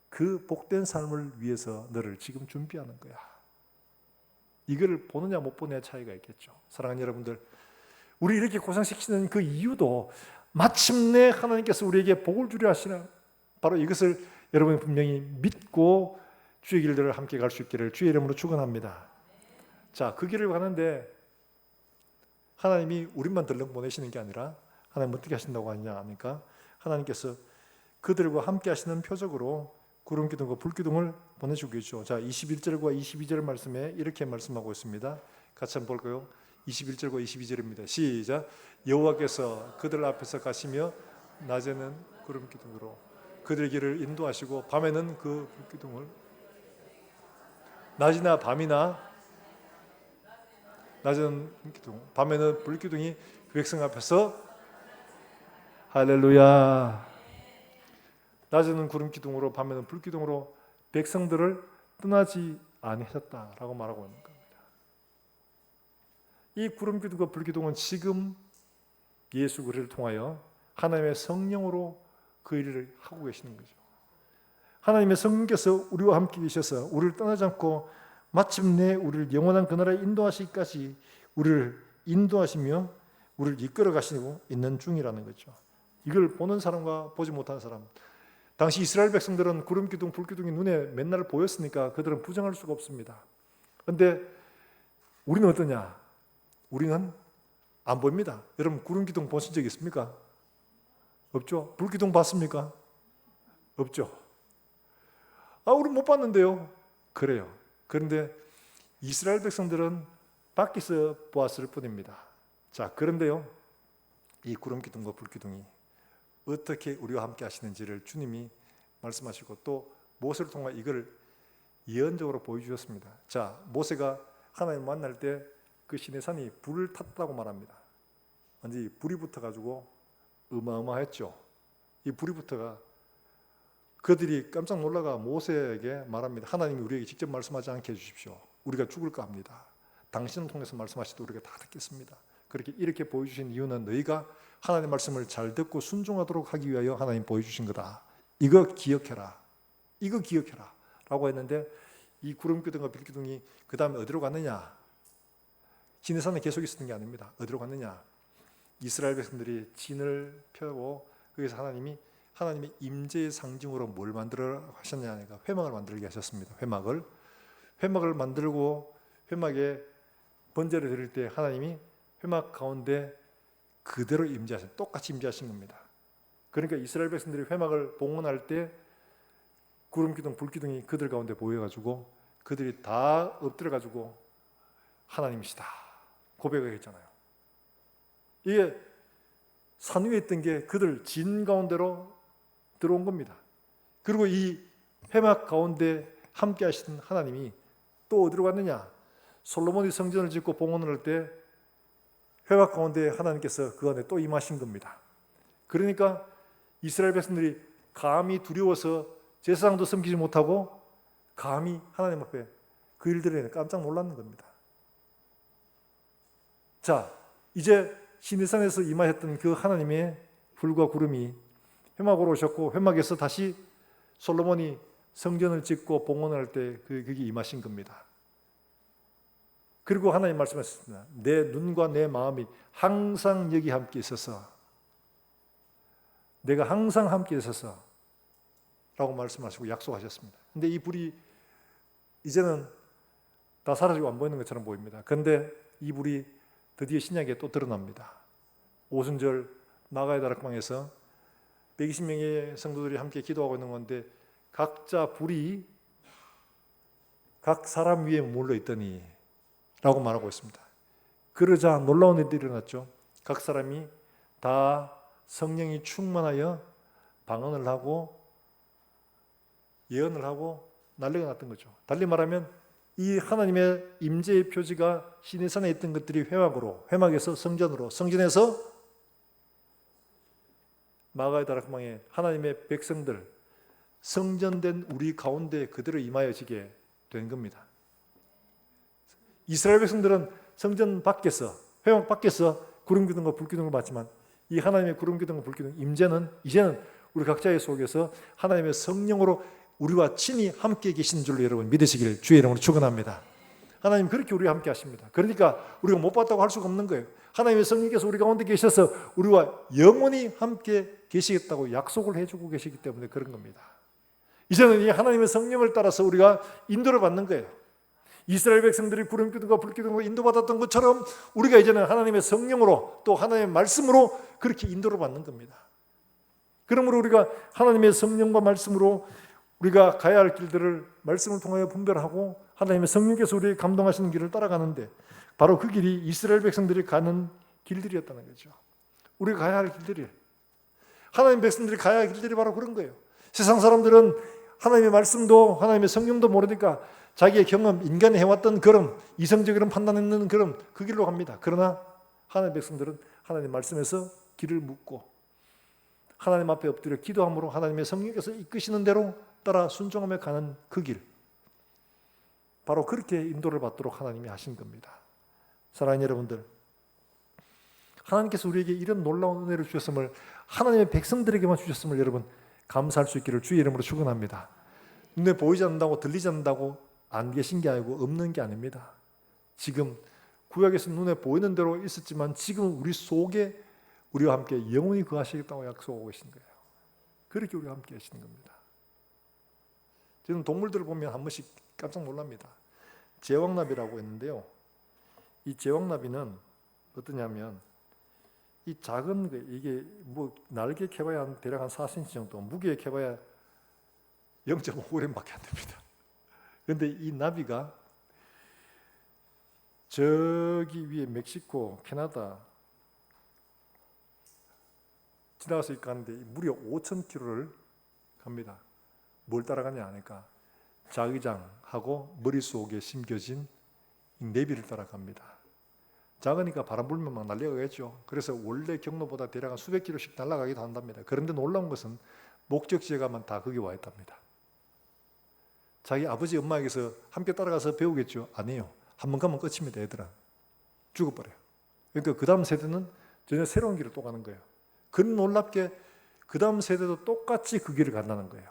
Speaker 1: 그 복된 삶을 위해서 너를 지금 준비하는 거야. 이걸 보느냐 못 보느냐 차이가 있겠죠. 사랑하는 여러분들, 우리 이렇게 고생시키는 그 이유도 마침내 하나님께서 우리에게 복을 주려 하시나 바로 이것을 여러분이 분명히 믿고 주의 길들을 함께 갈 수 있기를 주의 이름으로 축원합니다. 자, 그 길을 가는데 하나님이 우리만 들렁 보내시는 게 아니라 하나님 어떻게 하신다고 하느냐 합니까? 하나님께서 그들과 함께 하시는 표적으로 구름 기둥과 불 기둥을 보내주고 계시죠. 자, 21절과 22절 말씀에 이렇게 말씀하고 있습니다. 같이 한번 볼까요? 21절과 22절입니다. 시작. 여호와께서 그들 앞에서 가시며 낮에는 구름 기둥으로 그들의 길을 인도하시고 밤에는 그 불 기둥을 낮이나 밤이나 낮에는 기둥, 밤에는 불 기둥이 그 백성 앞에서 할렐루야. 낮에는 구름 기둥으로 밤에는 불 기둥으로 백성들을 떠나지 아니하셨다라고 말하고 있는 겁니다. 이 구름 기둥과 불 기둥은 지금 예수 그리스도를 통하여 하나님의 성령으로 그 일을 하고 계시는 거죠. 하나님의 성령께서 우리와 함께 계셔서 우리를 떠나지 않고 마침내 우리를 영원한 그나라에 인도하시기까지 우리를 인도하시며 우리를 이끌어 가시고 있는 중이라는 거죠. 이걸 보는 사람과 보지 못하는 사람, 당시 이스라엘 백성들은 구름 기둥, 불 기둥이 눈에 맨날 보였으니까 그들은 부정할 수가 없습니다. 그런데 우리는 어떠냐? 우리는 안 보입니다. 여러분 구름 기둥 보신 적 있습니까? 없죠. 불 기둥 봤습니까? 없죠. 우리 못 봤는데요. 그래요. 그런데 이스라엘 백성들은 밖에서 보았을 뿐입니다. 자, 그런데요, 이 구름 기둥과 불 기둥이 어떻게 우리와 함께 하시는지를 주님이 말씀하시고 또 모세를 통해 이걸 예언적으로 보여주셨습니다. 자, 모세가 하나님 만날 때 그 시내산이 불을 탔다고 말합니다. 완전히 불이 붙어가지고 어마어마했죠. 이 불이 붙어가 그들이 깜짝 놀라가 모세에게 말합니다. 하나님이 우리에게 직접 말씀하지 않게 해주십시오. 우리가 죽을까 합니다. 당신을 통해서 말씀하시도 우리가 다 듣겠습니다. 이렇게 보여주신 이유는 너희가 하나님의 말씀을 잘 듣고 순종하도록 하기 위하여 하나님 보여주신 거다. 이거 기억해라. 이거 기억해라. 라고 했는데 이 구름기둥과 빛기둥이 그 다음에 어디로 갔느냐? 시내산에 계속 있었던 게 아닙니다. 어디로 갔느냐? 이스라엘 백성들이 진을 펴고 거기서 하나님의 임재의 상징으로 뭘 만들어 하셨냐니까 회막을 만들게 하셨습니다. 회막을 만들고 회막에 번제를 드릴 때 하나님이 회막 가운데 그대로 똑같이 임재하신 겁니다. 그러니까 이스라엘 백성들이 회막을 봉헌할 때 구름기둥, 불기둥이 그들 가운데 보여가지고 그들이 다 엎드려가지고 하나님이시다 고백을 했잖아요. 이게 산 위에 있던 게 그들 진 가운데로 들어온 겁니다. 그리고 이 회막 가운데 함께 하시는 하나님이 또 어디로 갔느냐? 솔로몬이 성전을 짓고 봉헌을 할 때 회막 가운데 하나님께서 그 안에 또 임하신 겁니다. 그러니까 이스라엘 백성들이 감히 두려워서 제사장도 섬기지 못하고 감히 하나님 앞에 그 일들에 깜짝 놀랐는 겁니다. 자, 이제 시내산에서 임하셨던 그 하나님의 불과 구름이 회막으로 오셨고 회막에서 다시 솔로몬이 성전을 짓고 봉헌을 할 때 그게 임하신 겁니다. 그리고 하나님 말씀하셨습니다. 내 눈과 내 마음이 항상 여기 함께 있어서 내가 항상 함께 있어서 라고 말씀하시고 약속하셨습니다. 근데 이 불이 이제는 다 사라지고 안 보이는 것처럼 보입니다. 그런데 이 불이 드디어 신약에 또 드러납니다. 오순절 나가야 다락방에서 120명의 성도들이 함께 기도하고 있는 건데 각자 불이 각 사람 위에 몰려 있더니 라고 말하고 있습니다. 그러자 놀라운 일들이 일어났죠. 각 사람이 다 성령이 충만하여 방언을 하고 예언을 하고 난리가 났던 거죠. 달리 말하면 이 하나님의 임재의 표지가 시내산에 있던 것들이 회막에서 성전으로, 성전에서 마가의 다락방에 하나님의 백성들, 성전된 우리 가운데 그대로 임하여지게 된 겁니다. 이스라엘 백성들은 성전 밖에서, 회막 밖에서 구름기둥과 불기둥을 봤지만 이 하나님의 구름기둥과 불기둥 임재는 이제는 우리 각자의 속에서 하나님의 성령으로 우리와 친히 함께 계시는 줄로 여러분 믿으시길 주의 이름으로 축원합니다. 하나님 그렇게 우리와 함께 하십니다. 그러니까 우리가 못 봤다고 할 수가 없는 거예요. 하나님의 성령께서 우리 가운데 계셔서 우리와 영원히 함께 계시겠다고 약속을 해주고 계시기 때문에 그런 겁니다. 이제는 이 하나님의 성령을 따라서 우리가 인도를 받는 거예요. 이스라엘 백성들이 구름기둥과 불기둥으로 인도받았던 것처럼 우리가 이제는 하나님의 성령으로 또 하나님의 말씀으로 그렇게 인도를 받는 겁니다. 그러므로 우리가 하나님의 성령과 말씀으로 우리가 가야 할 길들을 말씀을 통하여 분별하고 하나님의 성령께서 우리에게 감동하시는 길을 따라가는데 바로 그 길이 이스라엘 백성들이 가는 길들이었다는 거죠. 우리가 가야 할 길들이 하나님 백성들이 가야 할 길들이 바로 그런 거예요. 세상 사람들은 하나님의 말씀도 하나님의 성령도 모르니까 자기의 경험, 인간이 해왔던 그런 이성적인 판단했는 그런 그 길로 갑니다. 그러나 하나님의 백성들은 하나님의 말씀에서 길을 묻고 하나님 앞에 엎드려 기도함으로 하나님의 성령께서 이끄시는 대로 따라 순종하며 가는 그 길, 바로 그렇게 인도를 받도록 하나님이 하신 겁니다. 사랑하는 여러분들, 하나님께서 우리에게 이런 놀라운 은혜를 주셨음을 하나님의 백성들에게만 주셨음을 여러분 감사할 수 있기를 주의 이름으로 축원합니다. 눈에 보이지 않는다고 들리지 않는다고 안 계신 게 아니고 없는 게 아닙니다. 지금 구약에서 눈에 보이는 대로 있었지만 지금 우리 속에 우리와 함께 영원히 거하시겠다고 약속하고 계신 거예요. 그렇게 우리와 함께 하시는 겁니다. 저는 동물들을 보면 한 번씩 깜짝 놀랍니다. 제왕나비라고 했는데요. 이 제왕나비는 어떠냐면 이 작은 거 이게 뭐 날개 캐봐야 대략 한 4cm 정도, 무게 캐봐야 0.5g밖에 안 됩니다. 그런데 이 나비가 저기 위에 멕시코, 캐나다 지나가서 가는데 무려 5,000km를 갑니다. 뭘 따라가냐 하니까 자기장하고 머릿속에 심겨진 내비를 따라갑니다. 작으니까 바람 불면 막 날려가겠죠. 그래서 원래 경로보다 대략 한 수백 킬로씩 날아가기도 한답니다. 그런데 놀라운 것은 목적지에 가면 다 거기 와 있답니다. 자기 아버지 엄마에게서 함께 따라가서 배우겠죠? 아니에요. 한번 가면 끝입니다. 애들은 죽어버려요. 그러니까 그 다음 세대는 전혀 새로운 길을 또 가는 거예요. 그런 놀랍게 그 다음 세대도 똑같이 그 길을 간다는 거예요.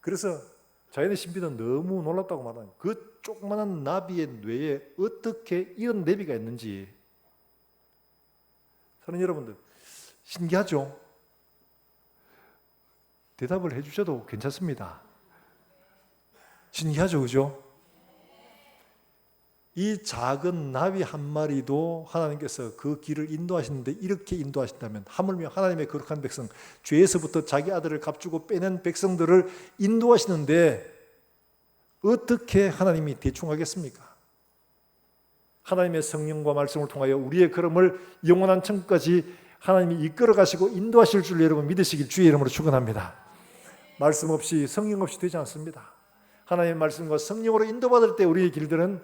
Speaker 1: 그래서 자연의 신비는 너무 놀랍다고 말하는 그 조그마한 나비의 뇌에 어떻게 이런 내비가 있는지, 사는 여러분들 신기하죠? 대답을 해주셔도 괜찮습니다. 신기하죠, 그죠? 이 작은 나비 한 마리도 하나님께서 그 길을 인도하시는데 이렇게 인도하신다면, 하물며 하나님의 거룩한 백성, 죄에서부터 자기 아들을 값주고 빼낸 백성들을 인도하시는데 어떻게 하나님이 대충 하겠습니까? 하나님의 성령과 말씀을 통하여 우리의 걸음을 영원한 천국까지 하나님이 이끌어 가시고 인도하실 줄 여러분 믿으시길 주의 이름으로 축원합니다. 말씀 없이, 성령 없이 되지 않습니다. 하나님의 말씀과 성령으로 인도받을 때 우리의 길들은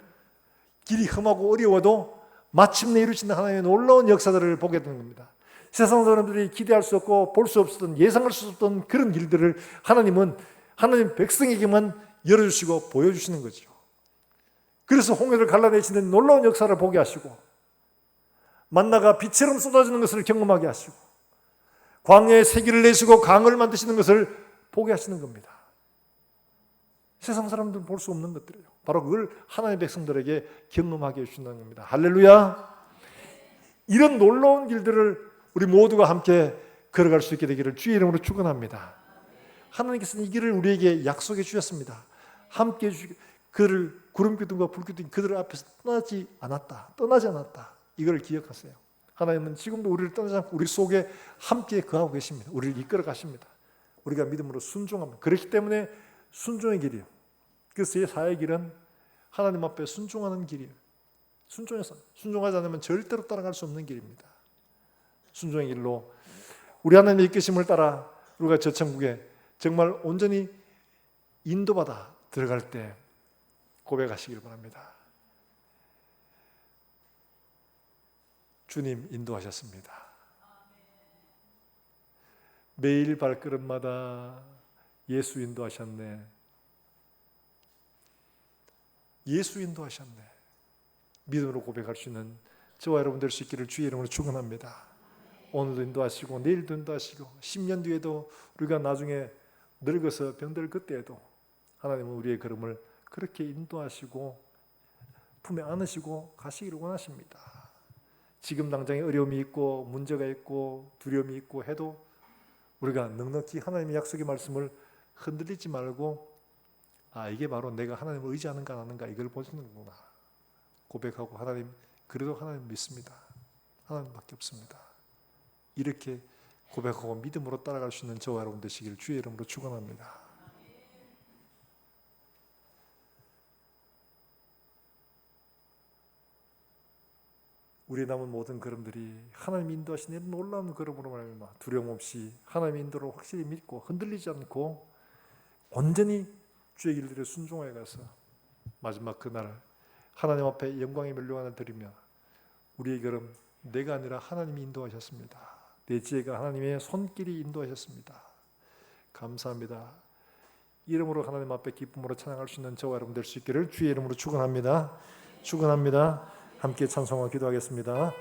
Speaker 1: 길이 험하고 어려워도 마침내 이루어지는 하나님의 놀라운 역사들을 보게 되는 겁니다. 세상 사람들이 기대할 수 없고 볼 수 없었던, 예상할 수 없던 그런 길들을 하나님은 하나님 백성에게만 열어주시고 보여주시는 거죠. 그래서 홍해를 갈라내시는 놀라운 역사를 보게 하시고, 만나가 비처럼 쏟아지는 것을 경험하게 하시고, 광야에 새길을 내시고 강을 만드시는 것을 보게 하시는 겁니다. 세상 사람들은 볼 수 없는 것들이에요. 바로 그걸 하나님의 백성들에게 경험하게 해주신다는 겁니다. 할렐루야. 이런 놀라운 길들을 우리 모두가 함께 걸어갈 수 있게 되기를 주의 이름으로 축원합니다. 하나님께서는 이 길을 우리에게 약속해 주셨습니다. 함께 그를 구름기둥과 불기둥이 그들 앞에서 떠나지 않았다. 이걸 기억하세요. 하나님은 지금도 우리를 떠나지 않고 우리 속에 함께 거하고 계십니다. 우리를 이끌어 가십니다. 우리가 믿음으로 순종합니다. 그렇기 때문에 순종의 길이에요. 그래서 제 사의 길은 하나님 앞에 순종하는 길이에요. 순종하지 않으면 절대로 따라갈 수 없는 길입니다. 순종의 길로 우리 하나님의 이끄심을 따라 우리가 저 천국에 정말 온전히 인도받아 들어갈 때 고백하시길 바랍니다. 주님 인도하셨습니다. 매일 발걸음마다 예수 인도하셨네. 예수 인도하셨네. 믿음으로 고백할 수 있는 저와 여러분 될 수 있기를 주의 이름으로 축원합니다. 오늘도 인도하시고 내일도 인도하시고 10년 뒤에도 우리가 나중에 늙어서 병들 그때에도 하나님은 우리의 걸음을 그렇게 인도하시고 품에 안으시고 가시기를 원하십니다. 지금 당장에 어려움이 있고 문제가 있고 두려움이 있고 해도 우리가 넉넉히 하나님의 약속의 말씀을 흔들리지 말고, 이게 바로 내가 하나님을 의지하는가 안 하는가 이걸 보시는구나 고백하고, 하나님 그래도 하나님 믿습니다. 하나님밖에 없습니다. 이렇게 고백하고 믿음으로 따라갈 수 있는 저와 여러분 되시기를 주의 이름으로 축원합니다. 우리의 남은 모든 걸음들이 하나님 인도하시는 놀라운 걸음으로 말미암아 두려움 없이 하나님의 인도를 확실히 믿고 흔들리지 않고 온전히 주의 길들에 순종하여 가서 마지막 그날 하나님 앞에 영광의 멸류관을 드리며 우리의 걸음 내가 아니라 하나님이 인도하셨습니다. 내 지혜가 하나님의 손길이 인도하셨습니다. 감사합니다. 이름으로 하나님 앞에 기쁨으로 찬양할 수 있는 저와 여러분 될 수 있기를 주의 이름으로 축원합니다. 축원합니다. 함께 찬송하고 기도하겠습니다.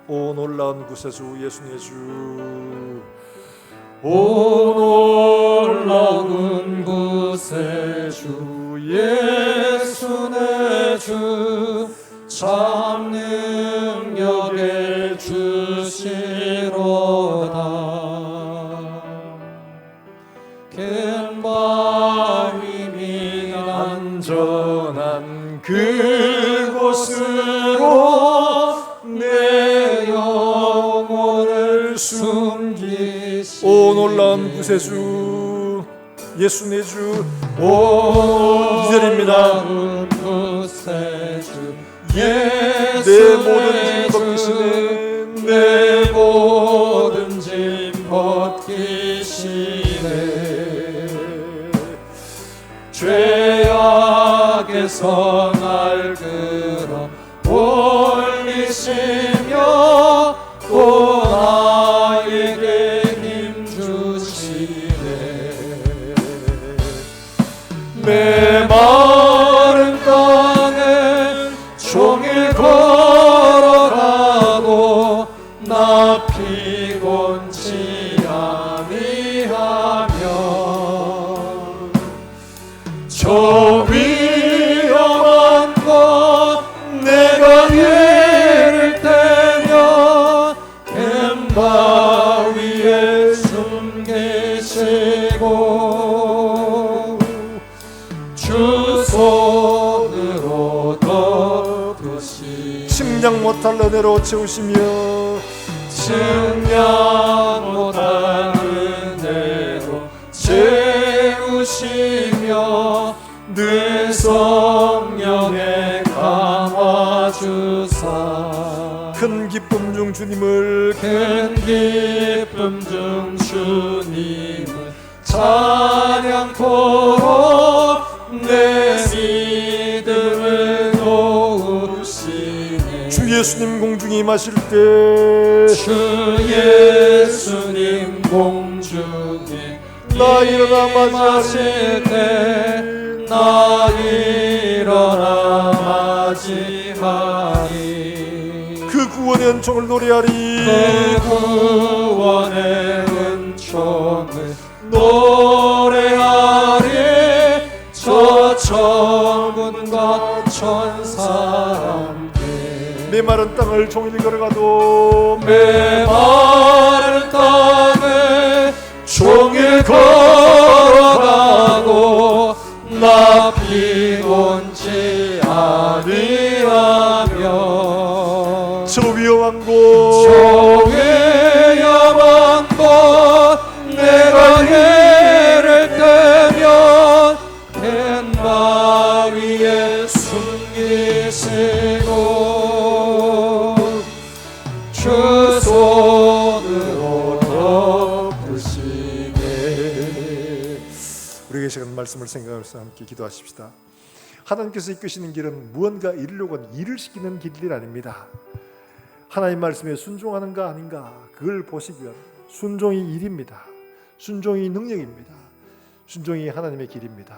Speaker 1: 오 놀라운 구세주 예수님의 주,
Speaker 2: 오 놀라운 구세주 예수의 주, 참 능력의 주시로다. 큰 바위미 안전한 그곳으로 내 영혼을 숨기시.
Speaker 1: 오 놀라운 구세주 예수님의 주,
Speaker 2: 오
Speaker 1: 2절입니다.
Speaker 2: 구세주
Speaker 1: 내 모든 짐 벗기시는
Speaker 2: 내 모든 올리시며 또 나에게 힘 주시네. 메마른 땅에 종일 걸어가도 나 피곤치 아니하며 저 위험한 곳 내가 예를 때면 엠바위에 숨기시고 주 손으로 덮으시
Speaker 1: 측량 못할 은혜로 채우시며
Speaker 2: 측량 못할 은혜로 채우시며 늘 성령의 감화 주사
Speaker 1: 큰 기쁨 중 주님을
Speaker 2: 큰 기쁨 중 주님을 찬양토록 내 믿음을 도우시네.
Speaker 1: 주 예수님 공중에 임하실 때
Speaker 2: 주 예수님 공중에
Speaker 1: 나 일어나
Speaker 2: 맞이하실 때 나 일어나 맞이하리.
Speaker 1: 그 구원의 은총을 노래하리.
Speaker 2: 그 구원의 은총을 노래하리. 저 천군과 천사 함께
Speaker 1: 메마른 땅을 종일 걸어가도
Speaker 2: 메마른 땅을 종일 걸어가도 나 피곤치 아니하며
Speaker 1: 저 위험한 곳
Speaker 2: 저 위험한 곳 내가 예를 때면 갯바위에 숨기시고 주 손으로 덮으시네.
Speaker 1: 우리에게 시간 말씀을 생각하면서 함께 기도하십시다. 하나님께서 이끄시는 길은 무언가 이루려고 하는 일을 시키는 길이 아닙니다. 하나님 말씀에 순종하는가 아닌가 그걸 보시기 위한 순종이 일입니다. 순종이 능력입니다. 순종이 하나님의 길입니다.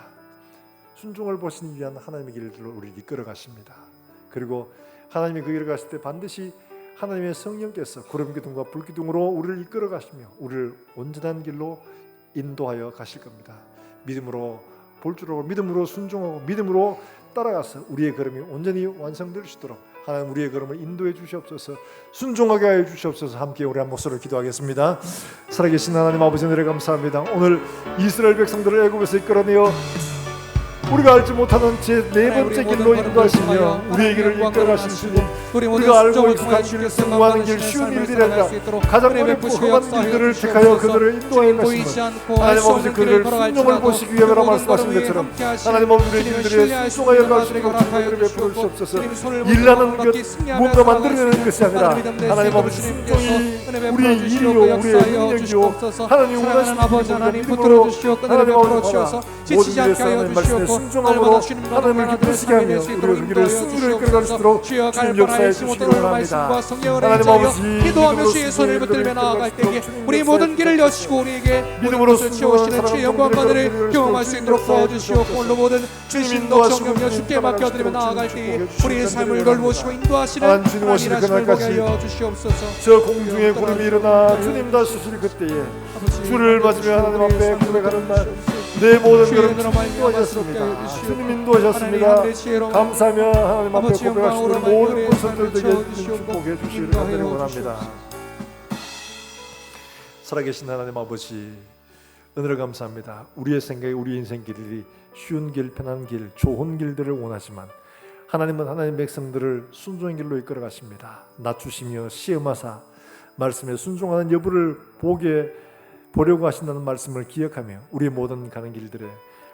Speaker 1: 순종을 보시기 위한 하나님의 길들로 우리를 이끌어 가십니다. 그리고 하나님이 그 길을 가실 때 반드시 하나님의 성령께서 구름기둥과 불기둥으로 우리를 이끌어 가시며 우리를 온전한 길로 인도하여 가실 겁니다. 믿음으로 볼 줄 알고 믿음으로 순종하고 믿음으로 따라가서 우리의 걸음이 온전히 완성될 수 있도록 하나님 우리의 걸음을 인도해 주시옵소서. 순종하게 하여 주시옵소서. 함께 우리 한 목소리로 기도하겠습니다. 살아계신 하나님 아버지 은혜를 감사합니다. 오늘 이스라엘 백성들을 애굽에서 이끌어내어 우리가 알지 못하는 제 네 번째 길로 인도하시며 우리의 길을 이끌어가신 주님, 우리가 알고 익숙한 길, 성공하는 길, 쉬운 일들이 아니라 가장 어렵고 험한 길들을 택하여 그들을 인도하여 가신 것, 하나님 아버지 그들을 순종을 보시기 위함이라 말씀하신 것처럼 하나님 아버지 우리의 길들에 순종하여 가시고 축복을 베풀어 주옵소서. 일하는 것, 뭔가 만들어내는 것이 아니라 하나님 아버지 순종이 우리의 일이요 우리의 능력이요 하나님 원하시는 믿음으로 하나님 아버지 모든 일에서 하나님 말씀에 순종함으로 하나님을 기쁘시게 하며 우리가 그 길을 승리로 이끌어갈 수 있도록 주님 역사해 주시기 원합니다. 하나님 아버지
Speaker 2: 기도하며 주의 손을 붙들며 나아갈 때에 우리 모든 길을 여시고 우리에게
Speaker 1: 믿음으로
Speaker 2: 모든 것을 채우시는 주의 영광만을 경험할 수 있도록 도와주시옵고 오늘도 모든 주님도 성령여 주께 맡겨드리며 나아갈 때에 우리의 삶을 돌보시고 인도하시는
Speaker 1: 하나님 오시는
Speaker 2: 하나님을 보게
Speaker 1: 그날까지
Speaker 2: 하여 주시옵소서.
Speaker 1: 저 공중에 구름이 일어나 주님 다시실 그때에 주를 맞으며 하나님 앞에 고백하는 날 내 모든 걸음 인도하셨습니다. 주님 인도하셨습니다. 감사하며 하나님 앞에 고백하시는 모든 것들에게 축복해 주시기를 간절히 원합니다. 살아계신 하나님 아버지 은혜를 감사합니다. 우리의 생각에 우리 인생 길이 쉬운 길, 편한 길, 좋은 길들을 원하지만 하나님은 하나님 백성들을 순종의 길로 이끌어 가십니다. 낮추시며 시험하사 말씀에 순종하는 여부를 보려고 하신다는 말씀을 기억하며 우리 모든 가는 길들에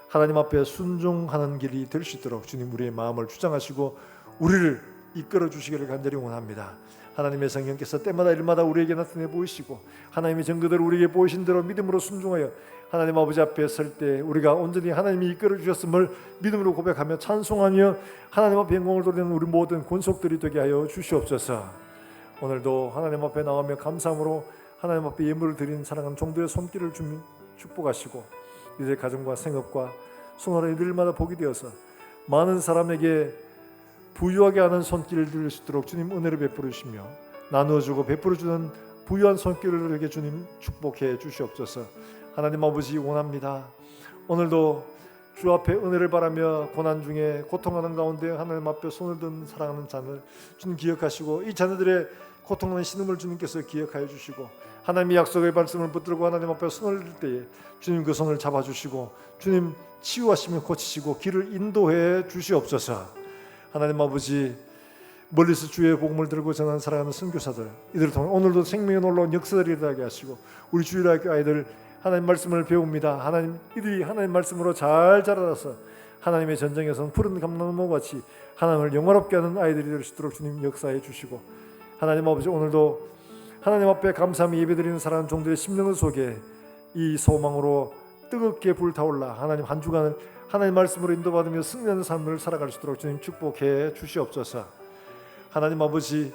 Speaker 1: 하나님 앞에 순종하는 길이 될 수 있도록 주님 우리의 마음을 주장하시고 우리를 이끌어 주시기를 간절히 원합니다. 하나님의 성령께서 때마다 일마다 우리에게 나타내 보이시고 하나님의 증거대로 우리에게 보이신 대로 믿음으로 순종하여 하나님 아버지 앞에 설 때 우리가 온전히 하나님이 이끌어 주셨음을 믿음으로 고백하며 찬송하며 하나님 앞에 영광을 돌리는 우리 모든 권속들이 되게 하여 주시옵소서. 오늘도 하나님 앞에 나오며 감사함으로 하나님 앞에 예물을 드리는 사랑하는 종들의 손길을 축복하시고 이들 가정과 생업과 손으로 이들마다 복이 되어서 많은 사람에게 부유하게 하는 손길을 들릴 수 있도록 주님 은혜를 베풀어 주시며 나누어주고 베풀어 주는 부유한 손길을 이렇게 주님 축복해 주시옵소서. 하나님 아버지 원합니다. 오늘도 주 앞에 은혜를 바라며 고난 중에 고통하는 가운데 하나님 앞에 손을 든 사랑하는 자들 주님 기억하시고 이 자녀들의 고통하는 신음을 주님께서 기억하여 주시고 하나님의 약속의 말씀을 붙들고 하나님 앞에 손을 들 때에 주님 그 손을 잡아주시고 주님 치유하시며 고치시고 길을 인도해 주시옵소서. 하나님 아버지 멀리서 주의 복음을 들고 전하는 사랑하는 선교사들 이들을 통해 오늘도 생명의 놀라운 역사들이 일어나게 하시고 우리 주일학교 아이들 하나님 말씀을 배웁니다. 하나님 이들이 하나님 말씀으로 잘 자라서 하나님의 전쟁에서는 푸른 감나무와 같이 하나님을 영화롭게 하는 아이들이 될 수 있도록 주님 역사해 주시고 하나님 아버지 오늘도 하나님 앞에 감사하며 예배드리는 사랑하는 종들의 심령 속에 이 소망으로 뜨겁게 불타올라 하나님 한 주간을 하나님 말씀으로 인도받으며 승리하는 삶을 살아갈 수 있도록 주님 축복해 주시옵소서. 하나님 아버지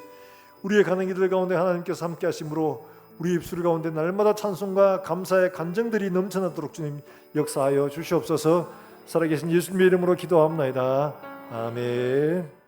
Speaker 1: 우리의 가는 길들 가운데 하나님께서 함께 하심으로 우리 입술 가운데 날마다 찬송과 감사의 간정들이 넘쳐나도록 주님 역사하여 주시옵소서. 살아계신 예수님의 이름으로 기도합나이다. 아멘.